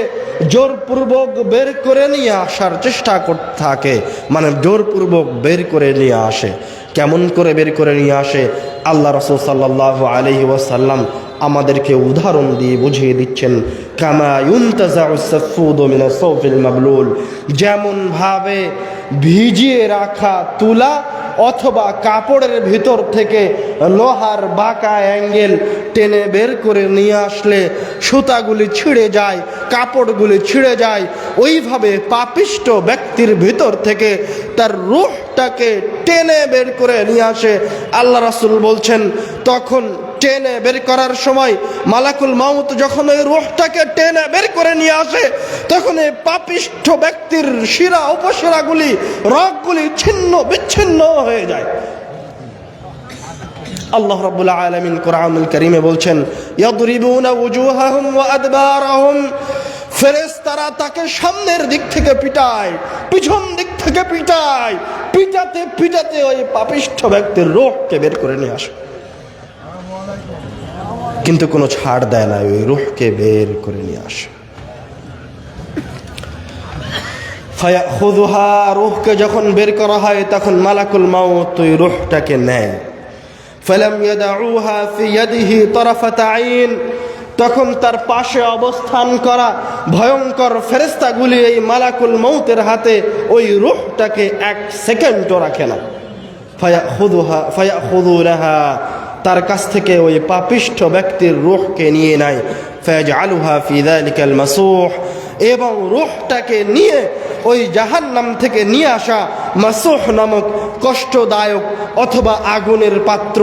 জোরপূর্বক বের করে নিয়ে আসার চেষ্টা করতে থাকে, মানে জোরপূর্বক বের করে নিয়ে আসে। কেমন করে বের করে নিয়ে আসে? আল্লাহ রাসূল সাল্লাল্লাহু আলাইহি ওয়াসাল্লাম আমাদেরকে উদাহরণ দিয়ে বুঝিয়ে দিচ্ছেন, কামা ইউনতাজাউ সাফুদু মিনাস সাওফিল মাবলুল, যেমন ভাবে ভিজিয়ে রাখা তুলা অথবা কাপড়ের ভিতর থেকে লোহার বাঁকা অ্যাঙ্গেল টেনে বের করে নিয়ে আসলে সুতাগুলি ছিঁড়ে যায়, কাপড়গুলি ছিঁড়ে যায়, ওইভাবে পাপিষ্ঠ ব্যক্তির ভিতর থেকে তার রূহটাকে টেনে বের করে নিয়ে আসে। আল্লাহ রাসূল বলছেন, তখন টেনে বের করার সময় মালাকুল মাউত যখন ওই রূহটাকে টেনে বের করে নিয়ে আসে, তখন এই পাপিষ্ঠ ব্যক্তির শিরা উপশিরাগুলি, রগগুলি ছিন্ন বিচ্ছিন্ন হয়ে যায়। আল্লাহ রাব্বুল আলামিন কোরআনুল কারীমে বলছেন, ইয়াদরিবুনা ওয়ুজুহাহুম ওয়া আদবারাহুম, ফেরেশতারা তাকে সামনের দিক থেকে পিটায়, পিছন দিক থেকে পিটায়, পিটাতে পিটাতে ওই পাপিষ্ঠ ব্যক্তির রূহকে বের করে নিয়ে আসে, কিন্তু কোনো ছাড় দেয় না, ওই রূহকে বের করে নিয়ে আসে। ফায়াখুযুহা, রূহকে যখন বের করা হয় তখন মালাকুল মাউত ওই রূহটাকে নেয়। ফালাম ইয়াদউহা ফি ইয়াদিহি তারাফাতা আইন, তখন তার পাশে অবস্থান করা ভয়ঙ্কর ফেরেশতাগুলি এই মালাকুল মাউতের হাতে ওই রূহটাকে এক সেকেন্ডও রাখে না। ফায়াখুযুনাহা, তার কাছ থেকে ওই পাপিষ্ঠ ব্যক্তির রূহকে নিয়ে নেয়। ফায়াজআলুহা ফি যালিকাল মাসূহ, এবং রূহটাকে নিয়ে ওই জাহান্নাম থেকে নিয়ে আসা মাসুহ নামক কষ্টদায়ক অথবা আগুনের পাত্র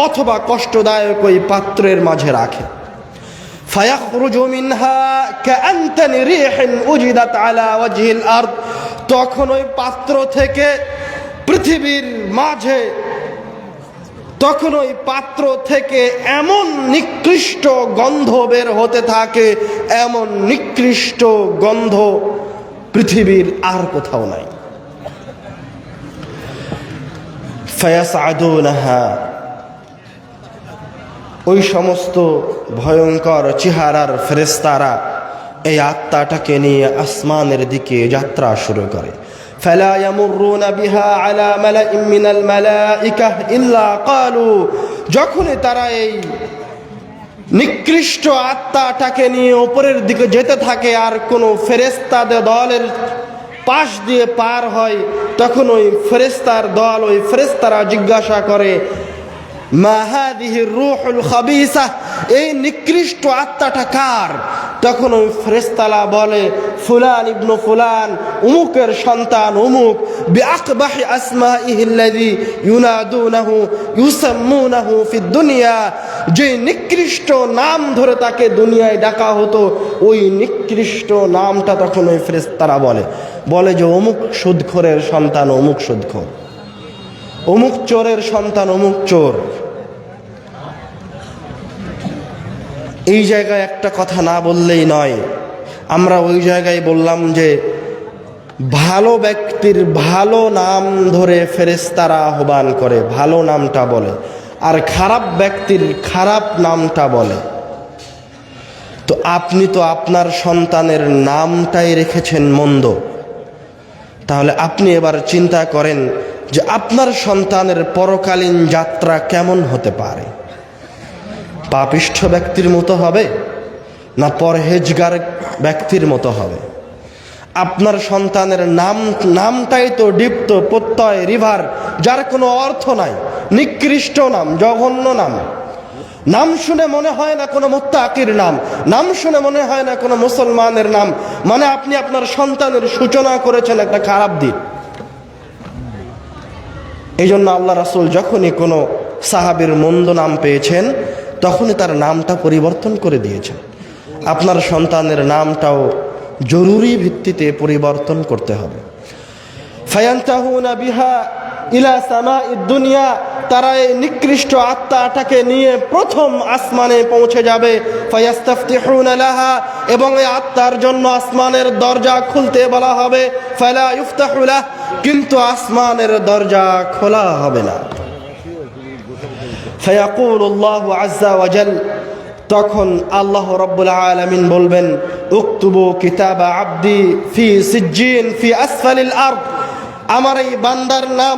অথবা কষ্টদায়ক ওই পাত্রের মাঝে রাখে। ফায়াখরুজু মিনহা কাআনতানি রিহিন উজিদাত আলা ওয়াজহিল আরদ, তখন ওই পাত্র থেকে পৃথিবীর মাঝে, তখন ওই পাত্র থেকে এমন নিকৃষ্ট গন্ধ বের হতে থাকে, এমন নিকৃষ্ট গন্ধ পৃথিবীর আর কোথাও নাই। ফায়াসআদুনাহা, ওই সমস্ত ভয়ঙ্কর চেহারার ফেরেশতারা এই আত্মাটাকে নিয়ে আসমানের দিকে যাত্রা শুরু করে। فلا يمرون بها على ملأ من الملائكة إلا قالوا, যখনই তারা এই নিকৃষ্ট আত্মাটাকে নিয়ে উপরের দিকে যেতে থাকে আর কোনো ফেরেশতাদের দলের পাশ দিয়ে পার হয়, তখন ওই ফেরেশতার দল, ওই ফেরেশতারা জিজ্ঞাসা করে, মা হাদিহি রূহুল খাবিসা, এই নিকৃষ্ট আত্মাটা কার? তখন ওই ফেরেশতারা বলে, ফুলান ইবনু ফুলান, উমুকের সন্তান উমুক, বিআকবাহি আসমাইহি আল্লাযী ইউনাদুনাহু ইউসাম্মুনাহু ফিদ দুনিয়া, যে নিকৃষ্ট নাম ধরে তাকে দুনিয়ায় ডাকা হতো, ওই নিকৃষ্ট নামটা তখন ওই ফেরেশতারা বলে যে অমুক সুদখোরের সন্তান অমুক সুদখোর, অমুক চোরের সন্তান অমুক চোর। এই জায়গায় একটা কথা না বললেই নয়, আমরা ওই জায়গায় বললাম যে ভালো ব্যক্তির ভালো নাম ধরে ফেরেশতারা আহ্বান করে, ভালো নামটা বলে, আর খারাপ ব্যক্তির খারাপ নামটা বলে। তো আপনি তো আপনার সন্তানের নামটাই রেখেছেন মন্দ, তাহলে আপনি এবার চিন্তা করেন যে আপনার সন্তানের পরকালীন যাত্রা কেমন হতে পারে? পাপিষ্ঠ ব্যক্তির মতো হবে না পরহেজগার ব্যক্তির মতো হবে? আপনার সন্তানের নামটাই তো দীপ্ত প্রত্যয় রিভার, যার কোনো অর্থ নাই, নিকৃষ্ট নাম, জঘন্য নাম। নাম শুনে মনে হয় না কোনো মুত্তাকির নাম, নাম শুনে মনে হয় না কোনো মুসলমানের নাম, মানে আপনি আপনার সন্তানের সূচনা করেছেন একটা খারাপ দিক। এই জন্য আল্লাহ রাসূল যখনই কোনো সাহাবীর মন্দ নাম পেয়েছেন তখনই তার নামটা পরিবর্তন করে দিয়েছেন। আপনার সন্তানের নামটাও জরুরি ভিত্তিতে পরিবর্তন করতে হবে। ফায়ান্তাহুনা বিহা ইলা সামাইদ দুনিয়া, তারা এই নিকৃষ্ট আত্মাটাকে নিয়ে প্রথম আসমানে পৌঁছে যাবে। ফায়াস্তাফতিহুনা লাহা, এবং এই আত্মার জন্য আসমানের দরজা খুলতে বলা হবে। ফালা ইফতাহু লাহ, কিন্তু আসমানের দরজা খোলা হবে না। ফায়াকুলুল্লাহু আযজা ওয়া জাল, তখন আল্লাহ রাব্বুল আলামিন বলবেন, উকতুবু কিতাবা আবদি ফি সিজ্জিন ফি আসফালিল আরদ, আমার এই বান্দার নাম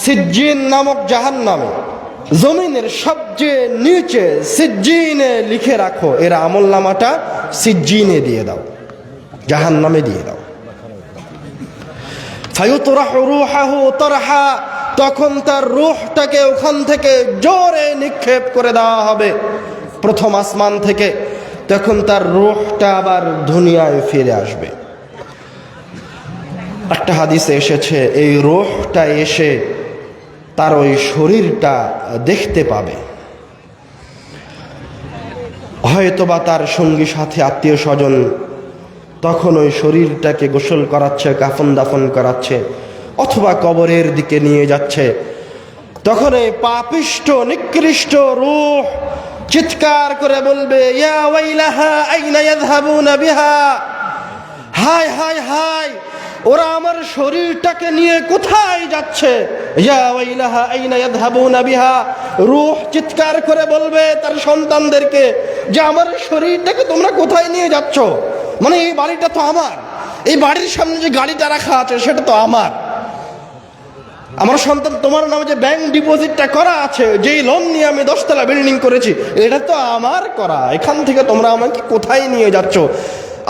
সিজ্জিন নামক জাহান্নামে, জমিনের সবচেয়ে নিচে সিজ্জিনে লিখে রাখো। এর আমলনামাটা সিজ্জিনে দিয়ে দাও, জাহান্নামে দিয়ে দাও। ফায়ুতরাহু রূহাহু তারহা, তখন তার রূহটাকে ওখান থেকে জোরে নিক্ষেপ করে দেওয়া হবে প্রথম আসমান থেকে। তখন তার রূহটা আবার দুনিয়ায় ফিরে আসবে। একটা হাদিসে এসেছে, এই রূহটা এসে তার ওই শরীরটা দেখতে পাবে, হয়তোবা তার সঙ্গী সাথী আত্মীয় স্বজন তখন ওই শরীরটাকে গোসল করাচ্ছে, কাফন দাফন করাচ্ছে, অথবা কবরের দিকে নিয়ে যাচ্ছে। তখন এই পাপিষ্ঠ নিকৃষ্ট রূহ চিৎকার করে বলবে, ইয়া ওয়াইলাহা আইনা ইয়াযহাবুনা বিহা, হায় হায় হায়, ওরা আমার শরীরটাকে নিয়ে কোথায় যাচ্ছে? ইয়া ওয়াইলাহা আইনা ইয়াযহাবুনা বিহা, রূহ চিৎকার করে বলবে তার সন্তানদেরকে যে আমার শরীরটাকে তোমরা কোথায় নিয়ে যাচ্ছ? মানে এই বাড়িটা তো আমার, এই বাড়ির সামনে যে গাড়িটা রাখা আছে সেটা তো আমার, আমার সন্তান তোমার নামে যে ব্যাংক ডিপোজিটটা করা আছে, যেই লোন নিয়ে আমি 10 তলা বিল্ডিং করেছি, এটা তো আমার করা, এখান থেকে তোমরা আমাকে কোথায় নিয়ে যাচ্ছ?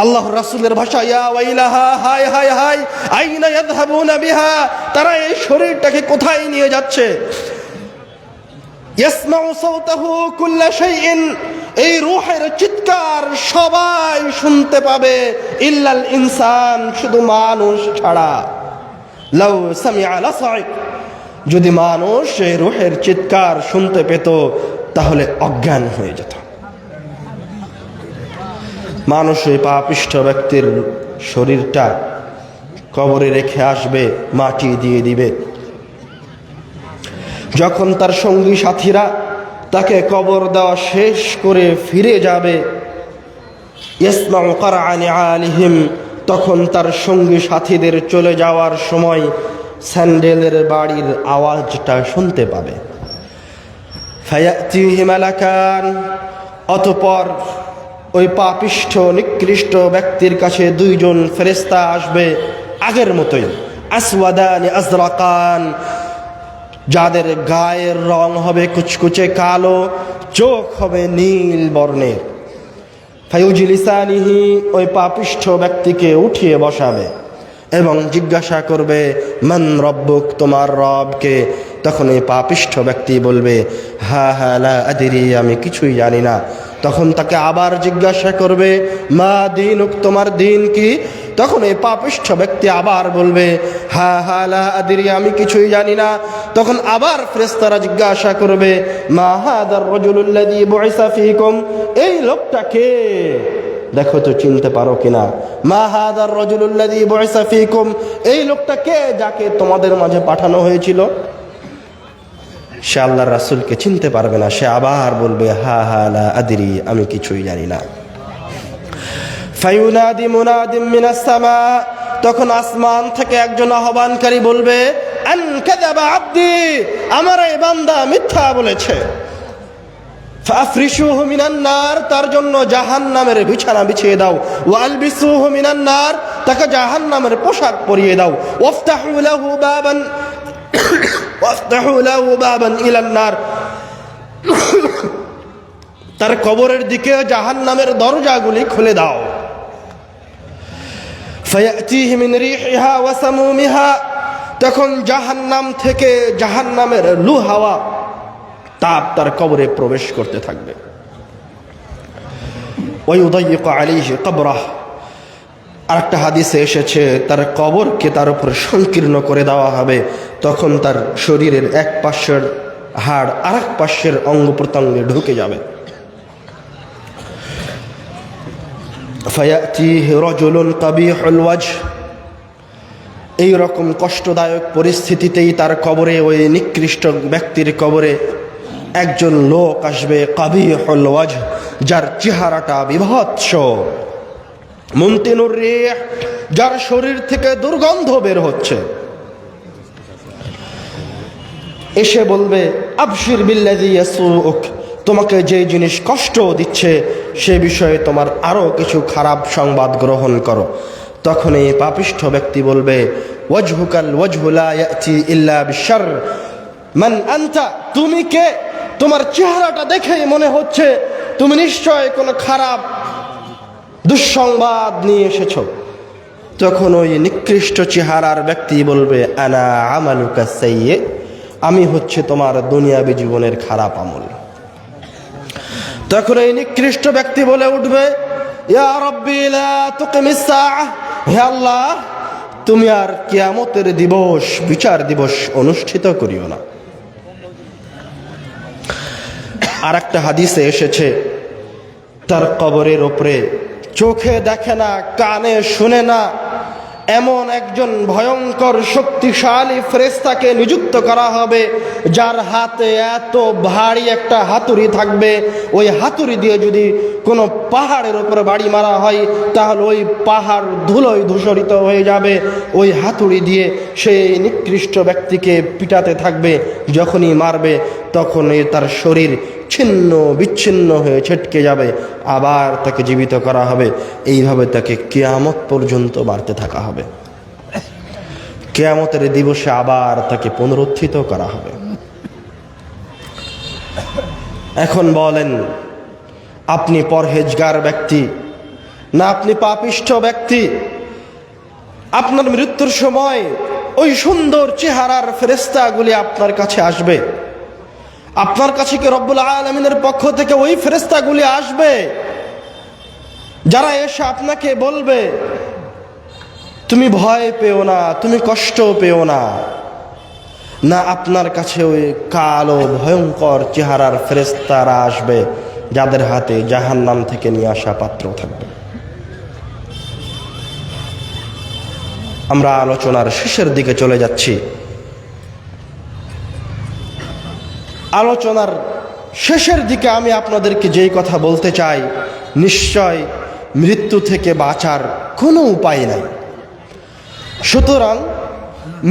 আল্লাহর রাসূলের ভাষা, ইয়া ওয়াইলাহা, হায় হায় হায়, আইনা ইয়াযহাবুনা বিহা, তারা এই শরীরটাকে কোথায় নিয়ে যাচ্ছে? ইয়াসমাউ সাওতাহু কুল্লা শাইইন, এই রূহের চিৎকার সবাই শুনতে পাবে, ইল্লাল ইনসান, শুধু মানুষ ছাড়া। লাউ সামিআ লাসাইক, যদি মানুষ এই রূহের চিৎকার শুনতে পেত তাহলে অজ্ঞান হয়ে যেত। মানুষ এই পাপিষ্ঠ ব্যক্তির শরীরটা কবরে রেখে আসবে, মাটি দিয়ে দিবে। যখন তার সঙ্গী সাথীরা তাকে কবর দেওয়া শেষ করে ফিরে যাবে, ইয়াসমাউ কারআ নিআলিহিম, তখন তার সঙ্গী সাথীদের চলে যাওয়ার সময় স্যান্ডেলের বাড়ির আওয়াজটা শুনতে পাবে। ফায়াতিহি মালাকান, অতঃপর ওই পাপিষ্ঠ নিকৃষ্ট ব্যক্তির কাছে দুইজন ফেরেশতা আসবে আগের মতোই, আসওয়াদানি আজরাকান, যাদের গায়ের রং হবে কুচকুচে কালো, চোখ হবে নীল বর্ণের। ফায়ুজলিসানিহি, ওই পাপিষ্ঠ ব্যক্তিকে উঠিয়ে বসাবে এবং জিজ্ঞাসা করবে, মান রব্বুক, তোমার রবকে। তখন এই পাপিষ্ঠ ব্যক্তি বলবে, হা হা লা আদরি, আমি কিছুই জানি না। তখন তাকে আবার জিজ্ঞাসা করবে, মা দীনুক, তোমার দিন কি? তখন এই পাপিষ্ঠ ব্যক্তি আবার বলবে, হা হা লা আদরি, আমি কিছুই জানি না। তখন আবার ফেরেশতারা জিজ্ঞাসা করবে, মা হাদার রাজুলুল্লাযী বুইসা ফীকুম, এই লোকটা কে? দেখো তো চিনতে পারো কিনা। মা হাদার রাজুলুল্লাযী বুইসা ফীকুম, এই লোকটা কে যাকে তোমাদের মাঝে পাঠানো হয়েছিল? সে আল্লাহর রাসূলকে চিনতে পারবে না। সে আবার বলবে, হা হা লা আদরি, আমি কিছুই জানি না। ফায়ুনাদি মুনাদিম মিনাস সামা, তখন আসমান থেকে একজন আহ্বানকারী বলবে, আন কাযাবা আবদি, আমার এই বান্দা মিথ্যা বলেছে। ফাফরিশুহু মিনান নার, তার জন্য জাহান্নামের বিছানা বিছিয়ে দাও। ওয়ালবিসুহু মিনান নার, তাকে জাহান্নামের পোশাক পরিয়ে দাও। ওয়াফতাহু লাহু বাবান ইলান নার, তার কবরের দিকে জাহান্নামের দরজাগুলি খুলে দাও। ফায়াতিহি মিন রিহিহা ওয়া সামুমিহা, তখন জাহান্নাম থেকে জাহান্নামের লু হাওয়া তাপ তার কবরে প্রবেশ করতে থাকবে। ওয়া ইউদাইয়িকু আলাইহি কবরাহ, আরেকটা হাদিসে এসেছে তার কবরকে তার উপর সংকীর্ণ করে দেওয়া হবে। তখন তার শরীরের এক পাশের হাড় আরেক পাশের অঙ্গ প্রত্যঙ্গে ঢুকে যাবে। ফায়াতিহি রাজুলুন কাবিহুল ওয়াজহ, এই রকম কষ্টদায়ক পরিস্থিতিতেই তার কবরে, ওই নিকৃষ্ট ব্যক্তির কবরে একজন লোক আসবে, কাবিহুল ওয়াজহ, যার চেহারাটা বিভৎস, মুনতিনুর রিহ, যার শরীর থেকে দুর্গন্ধ বের হচ্ছে। এসে বলবে, আবশির বিল্লাযী ইয়াসুউক, তোমাকে যে জিনিস কষ্ট দিচ্ছে সে বিষয়ে তোমার আরো কিছু খারাপ সংবাদ গ্রহণ করো। তখন এই পাপিষ্ঠ ব্যক্তি বলবে, ওয়াজহুকাল ওয়াজহু লা ইয়াতি ইল্লা বিশার, মান আনতা, তুমি কে? তোমার চেহারাটা দেখেই মনে হচ্ছে তুমি নিশ্চয় কোনো খারাপ দুঃসংবাদ নিয়ে এসেছো। তখন ওই নিকৃষ্ট চেহারার ব্যক্তি বলবে, আনা আমালুকা সাইয়্যি, আমি হচ্ছে তোমার দুনিয়াবী জীবনের খারাপ আমল। তখন এই নিকৃষ্ট ব্যক্তি বলে উঠবে, ইয়া রাব্বি লা তুকিমিস সাআহ, হে আল্লাহ, তুমি আর কিয়ামতের দিবস, বিচার দিবস অনুষ্ঠিত করিও না। আর একটা হাদিসে এসেছে তার কবরের উপরে চোখে দেখে না, কানে শুনে না, এমন একজন ভয়ঙ্কর শক্তিশালী ফেরেশতাকে নিযুক্ত করা হবে, যার হাতে এত ভারী একটা হাতুড়ি থাকবে, ওই হাতুড়ি দিয়ে যদি কোনো পাহাড়ের উপরে বাড়ি মারা হয় তাহলে ওই পাহাড় ধুলোয় ধূসরিত হয়ে যাবে। ওই হাতুড়ি দিয়ে সেই নিকৃষ্ট ব্যক্তিকে পিটাতে থাকবে। যখনই মারবে তখনই তার শরীর ছিন্ন বিচ্ছিন্ন হয়ে ছিটকে যাবে, আবার তাকে জীবিত করা হবে। এইভাবে তাকে কিয়ামত পর্যন্ত বাড়তে থাকা হবে। কিয়ামতের দিবসে আবার তাকে পুনরুত্থিত করা হবে। এখন বলেন, আপনি পরহেজগার ব্যক্তি না আপনি পাপিষ্ঠ ব্যক্তি? আপনার মৃত্যুর সময় ওই সুন্দর চেহারার ফেরেশতাগুলি আপনার কাছে আসবে। আপনার কাছে কি রব্বুল আলামিনের পক্ষ থেকে ওই ফেরেশতাগুলি আসবে যারা এসে আপনাকে বলবে তুমি ভয় পেও না, তুমি কষ্ট পেও না? না আপনার কাছে ওই কালো ভয়ঙ্কর চেহারার ফেরেশতারা আসবে যাদের হাতে জাহান্নাম থেকে নিয়ে আসা পাত্র থাকবে? আমরা আলোচনার শেষের দিকে চলে যাচ্ছি। আলোচনার শেষের দিকে আমি আপনাদেরকে যেই কথা বলতে চাই, নিশ্চয় মৃত্যু থেকে বাঁচার কোনো উপায় নাই। সুতরাং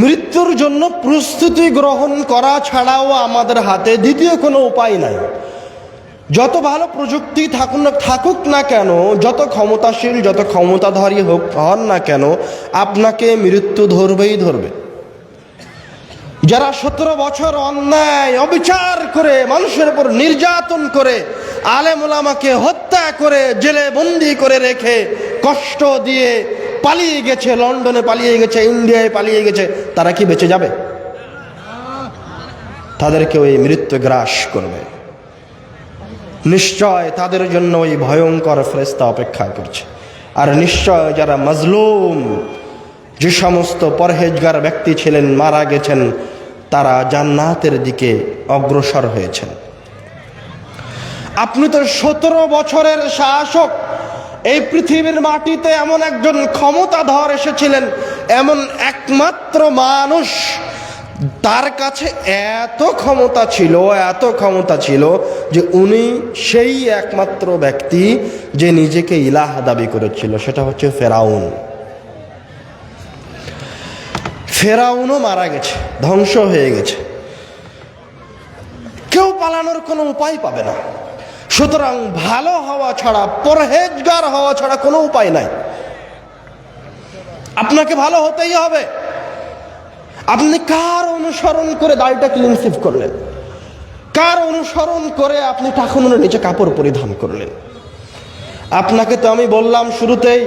মৃত্যুর জন্য প্রস্তুতি গ্রহণ করা ছাড়াও আমাদের হাতে দ্বিতীয় কোনো উপায় নাই। যত ভালো প্রযুক্তি থাকুক না কেন, যত ক্ষমতাশীল, যত ক্ষমতাধারী হন না কেন, আপনাকে মৃত্যু ধরবেই ধরবে। যারা 17 বছর অন্যায় অবিচার করে, মানুষের উপর নির্যাতন করে, আলেম ওলামাকে হত্যা করে, জেলে বন্দি করে রেখে, কষ্ট দিয়ে পালিয়ে গেছে, লন্ডনে পালিয়ে গেছে, ইন্ডিয়ায় পালিয়ে গেছে, তারা কি বেঁচে যাবে? তাদেরকে ওই মৃত্যু গ্রাস করবে। নিশ্চয় তাদের জন্য ওই ভয়ঙ্কর ফেরেশতা অপেক্ষা করছে। আর নিশ্চয় যারা মাজলুম, যে সমস্ত পরহেজগার ব্যক্তি ছিলেন, মারা গেছেন, তারা জান্নাতের দিকে অগ্রসর হয়েছেন। আপনি তো 17 বছরের শাসক, এই পৃথিবীর মাটিতে এমন একজন ক্ষমতাধর এসেছিলেন, এমন একমাত্র মানুষ, তার কাছে এত ক্ষমতা ছিল যে উনি সেই একমাত্র ব্যক্তি যে নিজেকে ইলাহ দাবি করেছিল, সেটা হচ্ছে ফেরাউন। ফেরাউনও মারা গেছে, ধ্বংস হয়ে গেছে, কেউ পালানোর কোনো উপায় পাবে না। সুতরাং ভালো হওয়া ছাড়া, পরহেজগার হওয়া ছাড়া কোনো উপায় নাই। আপনাকে ভালো হতেই হবে। আপনি কার অনুসরণ করে দাড়িটা ক্লিন শেভ করলেন? কার অনুসরণ করে আপনি টাকুনের নিচে কাপড় পরিধান করলেন? আপনাকে তো আমি বললাম শুরুতেই,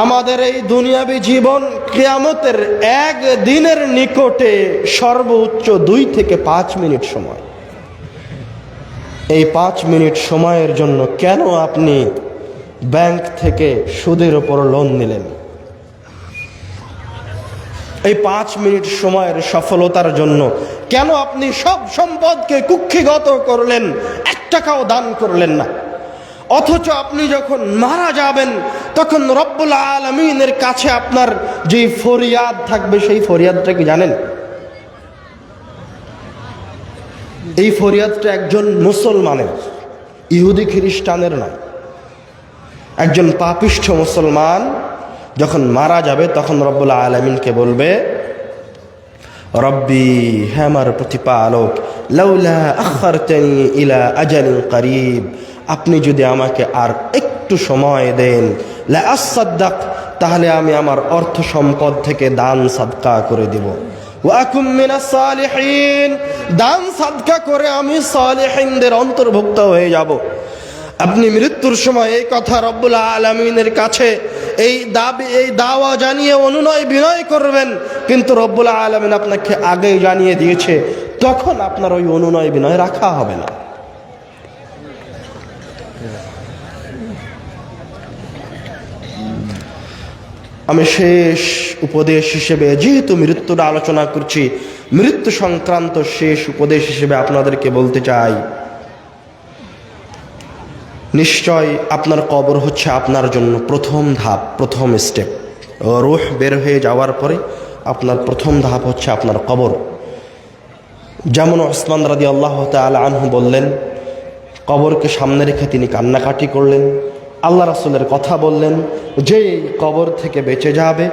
আমাদের এই দুনিয়াবী জীবন কিয়ামতের এক দিনের নিকটে সর্বোচ্চ 2 থেকে 5 মিনিট সময়। এই 5 মিনিট সময়ের জন্য কেন আপনি ব্যাংক থেকে সুদের উপর লোন নিলেন? এই 5 মিনিট সময়ের সফলতার জন্য কেন আপনি সব সম্পদকে কুক্ষিগত করলেন, 1 টাকাও দান করলেন না? অথচ আপনি যখন মারা যাবেন তখন রব্বুল আলামিনের কাছে আপনার যে ফরিয়াদ থাকবে, সেই ফরিয়াদটা কি জানেন? এই ফরিয়াদটা একজন মুসলমানের, ইহুদি খ্রিস্টানের নয়। একজন পাপিষ্ঠ মুসলমান যখন মারা যাবে তখন রব্বুল আলামিনকে বলবে, রব্বি, হে আমার প্রতিপালক, লাউলা আখারতানি ইলা আজালিন করিব, আপনি যদি আমাকে আর একটু সময় দেন, লা আসাদ্দাক, তাহলে আমি আমার অর্থ সম্পদ থেকে দান সাদকা করে দিব, ওয়া আকুম মিনাস সালিহিন, দান সাদকা করে আমি সালিহিনদের অন্তর্ভুক্ত হয়ে যাব। আপনি মৃত্যুর সময় এই কথা রব্বুল আলামিনের কাছে এই দাওয়া জানিয়ে অনুনয় বিনয় করবেন, কিন্তু রব্বুল আলামিন আপনাকে আগেই জানিয়ে দিয়েছে, তখন আপনার ওই অনুনয় বিনয় রাখা হবে না। আমি শেষ উপদেশ হিসেবে, যেহেতু মৃত্যুর আলোচনা করছি, মৃত্যু সংক্রান্ত শেষ উপদেশ হিসেবে আপনাদেরকে বলতে চাই, নিশ্চয় আপনার কবর হচ্ছে আপনার জন্য প্রথম ধাপ, প্রথম স্টেপ। রূহ বের হয়ে যাওয়ার পরে আপনার প্রথম ধাপ হচ্ছে আপনার কবর। যেমন ওসমান রাদিয়াল্লাহু তাআলা আনহু বললেন, কবরকে সামনে রেখে তিনি কান্নাকাটি করলেন। আল্লাহ রাসূলের কথা বললেন, যে কবর থেকে বেঁচে যাবে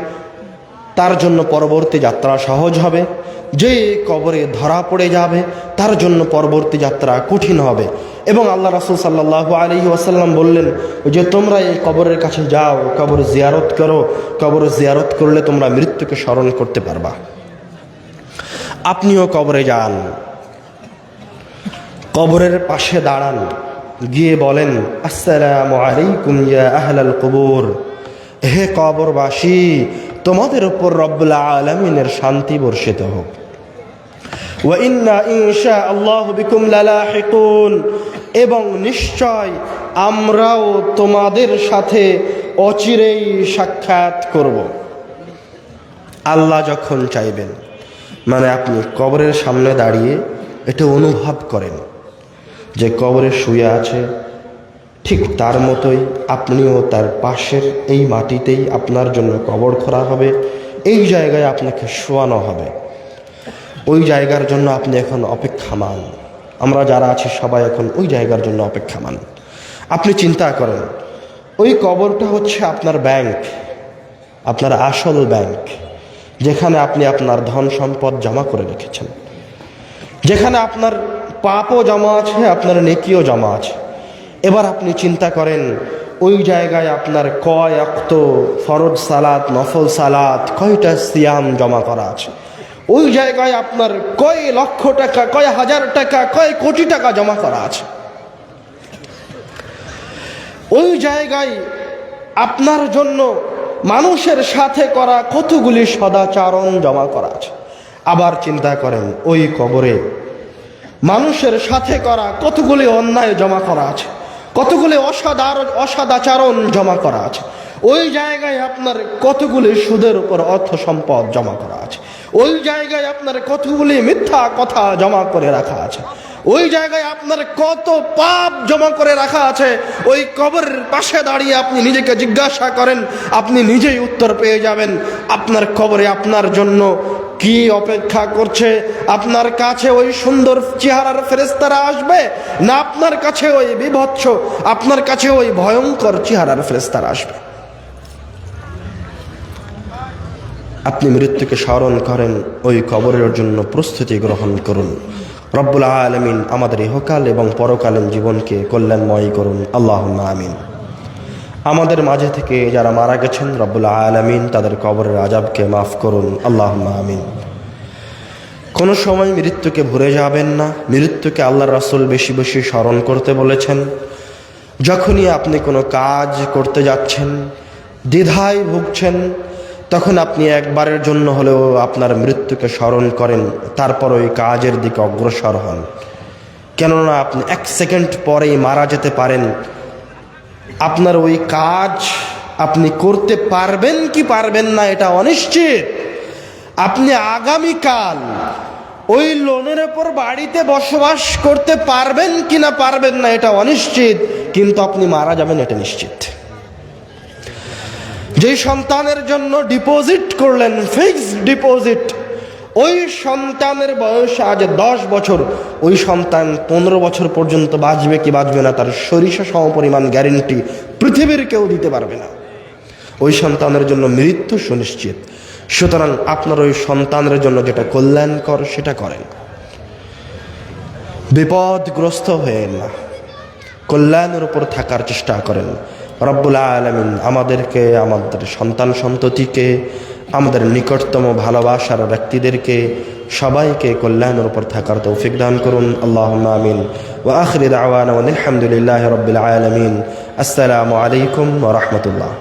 তার জন্য পরবর্তী যাত্রা সহজ হবে, যে কবরে ধরা পড়ে যাবে তার জন্য পরবর্তী যাত্রা কঠিন হবে। এবং আল্লাহ রাসূল সাল্লাল্লাহু আলাইহি ওয়াসাল্লাম বললেন যে তোমরা এই কবরের কাছে যাও, কবর জিয়ারত করো, কবর জিয়ারত করলে তোমরা মৃত্যুকে স্মরণ করতে পারবা। আপনিও কবরে যান, কবরের পাশে দাঁড়ান, গিয়ে বলেন, আসসালামু আলাইকুম ইয়া আহলাল কুবুর, হে কবরবাসী, তোমাদের উপর রব্বুল আলামিনের শান্তি বর্ষিত হোক। ওয়া ইন্না ইনশাআল্লাহু বিকুম লালাহিকুন, এবং নিশ্চয় আমরাও তোমাদের সাথে অচিরেই সাক্ষাৎ করব। আল্লাহ যখন চাইবেন, মানে আপনি কবরের সামনে দাঁড়িয়ে এটা অনুভব করেন যে কবরে শুয়ে আছে, ঠিক তার মতোই আপনিও তার পাশের এই মাটিতেই আপনার জন্য কবর খোঁড়া হবে, এই জায়গায় আপনাকে শোয়ানো হবে। ওই জায়গার জন্য আপনি এখন অপেক্ষামান। আমরা যারা আছি সবাই এখন ওই জায়গার জন্য অপেক্ষামান। আপনি চিন্তা করেন, ওই কবরটা হচ্ছে আপনার ব্যাংক, আপনার আসল ব্যাংক, যেখানে আপনি আপনার ধন সম্পদ জমা করে রেখেছেন, যেখানে আপনার পাপও জমা আছে, আপনার নেকিও জমা আছে। এবার আপনি চিন্তা করেন, ওই জায়গায় আপনার কয় ওয়াক্ত ফরজ সালাত, নফল সালাত, কয়টা সিয়াম জমা করা আছে। ওই জায়গায় আপনার কয় লক্ষ টাকা, কয় হাজার টাকা, কয় কোটি টাকা জমা করা আছে। ওই জায়গায় আপনার জন্য মানুষের সাথে করা কতগুলি সদাচরণ জমা করা আছে। আবার চিন্তা করেন, ওই কবরে মানুষের সাথে করা কতগুলি অন্যায় জমা করা আছে, কতগুলি অসদাচরণ জমা করা আছে। ওই জায়গায় আপনার কতগুলি সুদের উপর অর্থ সম্পদ জমা করা আছে। ওই জায়গায় আপনার কতগুলি মিথ্যা কথা জমা করে রাখা আছে। ওই জায়গায় আপনার কত পাপ জমা করে রাখা আছে। ওই কবরের পাশে দাঁড়িয়ে আপনি নিজেকে জিজ্ঞাসা করেন, আপনি নিজেই উত্তর পেয়ে যাবেন। আপনার কবরে আপনার জন্য কি অপেক্ষা করছে? আপনার কাছে ওই সুন্দর চেহারার ফেরেশতারা আসবে, না আপনার কাছে ওই বিভৎস, আপনার কাছে ওই ভয়ঙ্কর চেহারার ফেরেশতারা আসবে? আপনি মৃত্যুকে স্মরণ করেন, ওই কবরের জন্য প্রস্তুতি গ্রহণ করুন। রব্বুল আলামিন আমাদের ইহকাল এবং পরকালীন জীবনকে কল্যাণময় করুন, আল্লাহুম্মা আমিন। আমাদের মাঝে থেকে যারা মারা গেছেন, রব্বুল আলামিন তাদের কবরের আযাবকে মাফ করুন, আল্লাহুম্মা আমিন। কোনো সময় মৃত্যুকে ভুলে যাবেন না। মৃত্যুকে আল্লাহর রাসূল বেশি বেশি স্মরণ করতে বলেছেন। যখনই আপনি কোনো কাজ করতে যাচ্ছেন, দ্বিধায় ভুগছেন, তখন আপনি একবারের জন্য হলেও আপনার মৃত্যুকে স্মরণ করেন, তারপর ওই কাজের দিকে অগ্রসর হন। কেননা আপনি 1 সেকেন্ড পরেই মারা যেতে পারেন। আপনার ওই কাজ আপনি করতে পারবেন কি পারবেন না এটা অনিশ্চিত। আপনি আগামীকাল ওই লোনের ওপর বাড়িতে বসবাস করতে পারবেন কি না পারবেন না এটা অনিশ্চিত, কিন্তু আপনি মারা যাবেন এটা নিশ্চিত। যে সন্তানের জন্য ডিপোজিট করলেন, ফিক্সড ডিপোজিট, ওই সন্তানের বয়স আজ 10 বছর, ওই সন্তান 15 বছর পর্যন্ত বাঁচবে কি বাঁচবে না তার সরিষা সমপরিমাণ গ্যারেন্টি পৃথিবীর কেউ দিতে পারবে না। ওই সন্তানের জন্য মৃত্যু সুনিশ্চিত। সুতরাং আপনার ওই সন্তানের জন্য যেটা কল্যাণকর সেটা করেন, বিপদগ্রস্ত হয়েন না, কল্যাণের উপর থাকার চেষ্টা করেন। রব্বুল আলামিন আমাদেরকে, আমাদের সন্তান সন্ততিকে, আমাদের নিকটতম ভালোবাসার ব্যক্তিদেরকে সবাইকে কল্যাণের উপর থাকার তৌফিক দান করুন, আল্লাহুম্মা আমিন। ওয়া আখিরু দাওয়ানা আলহামদুলিল্লাহি রাব্বিল আলামিন। আসসালামু আলাইকুম ওয়া রাহমাতুল্লাহ।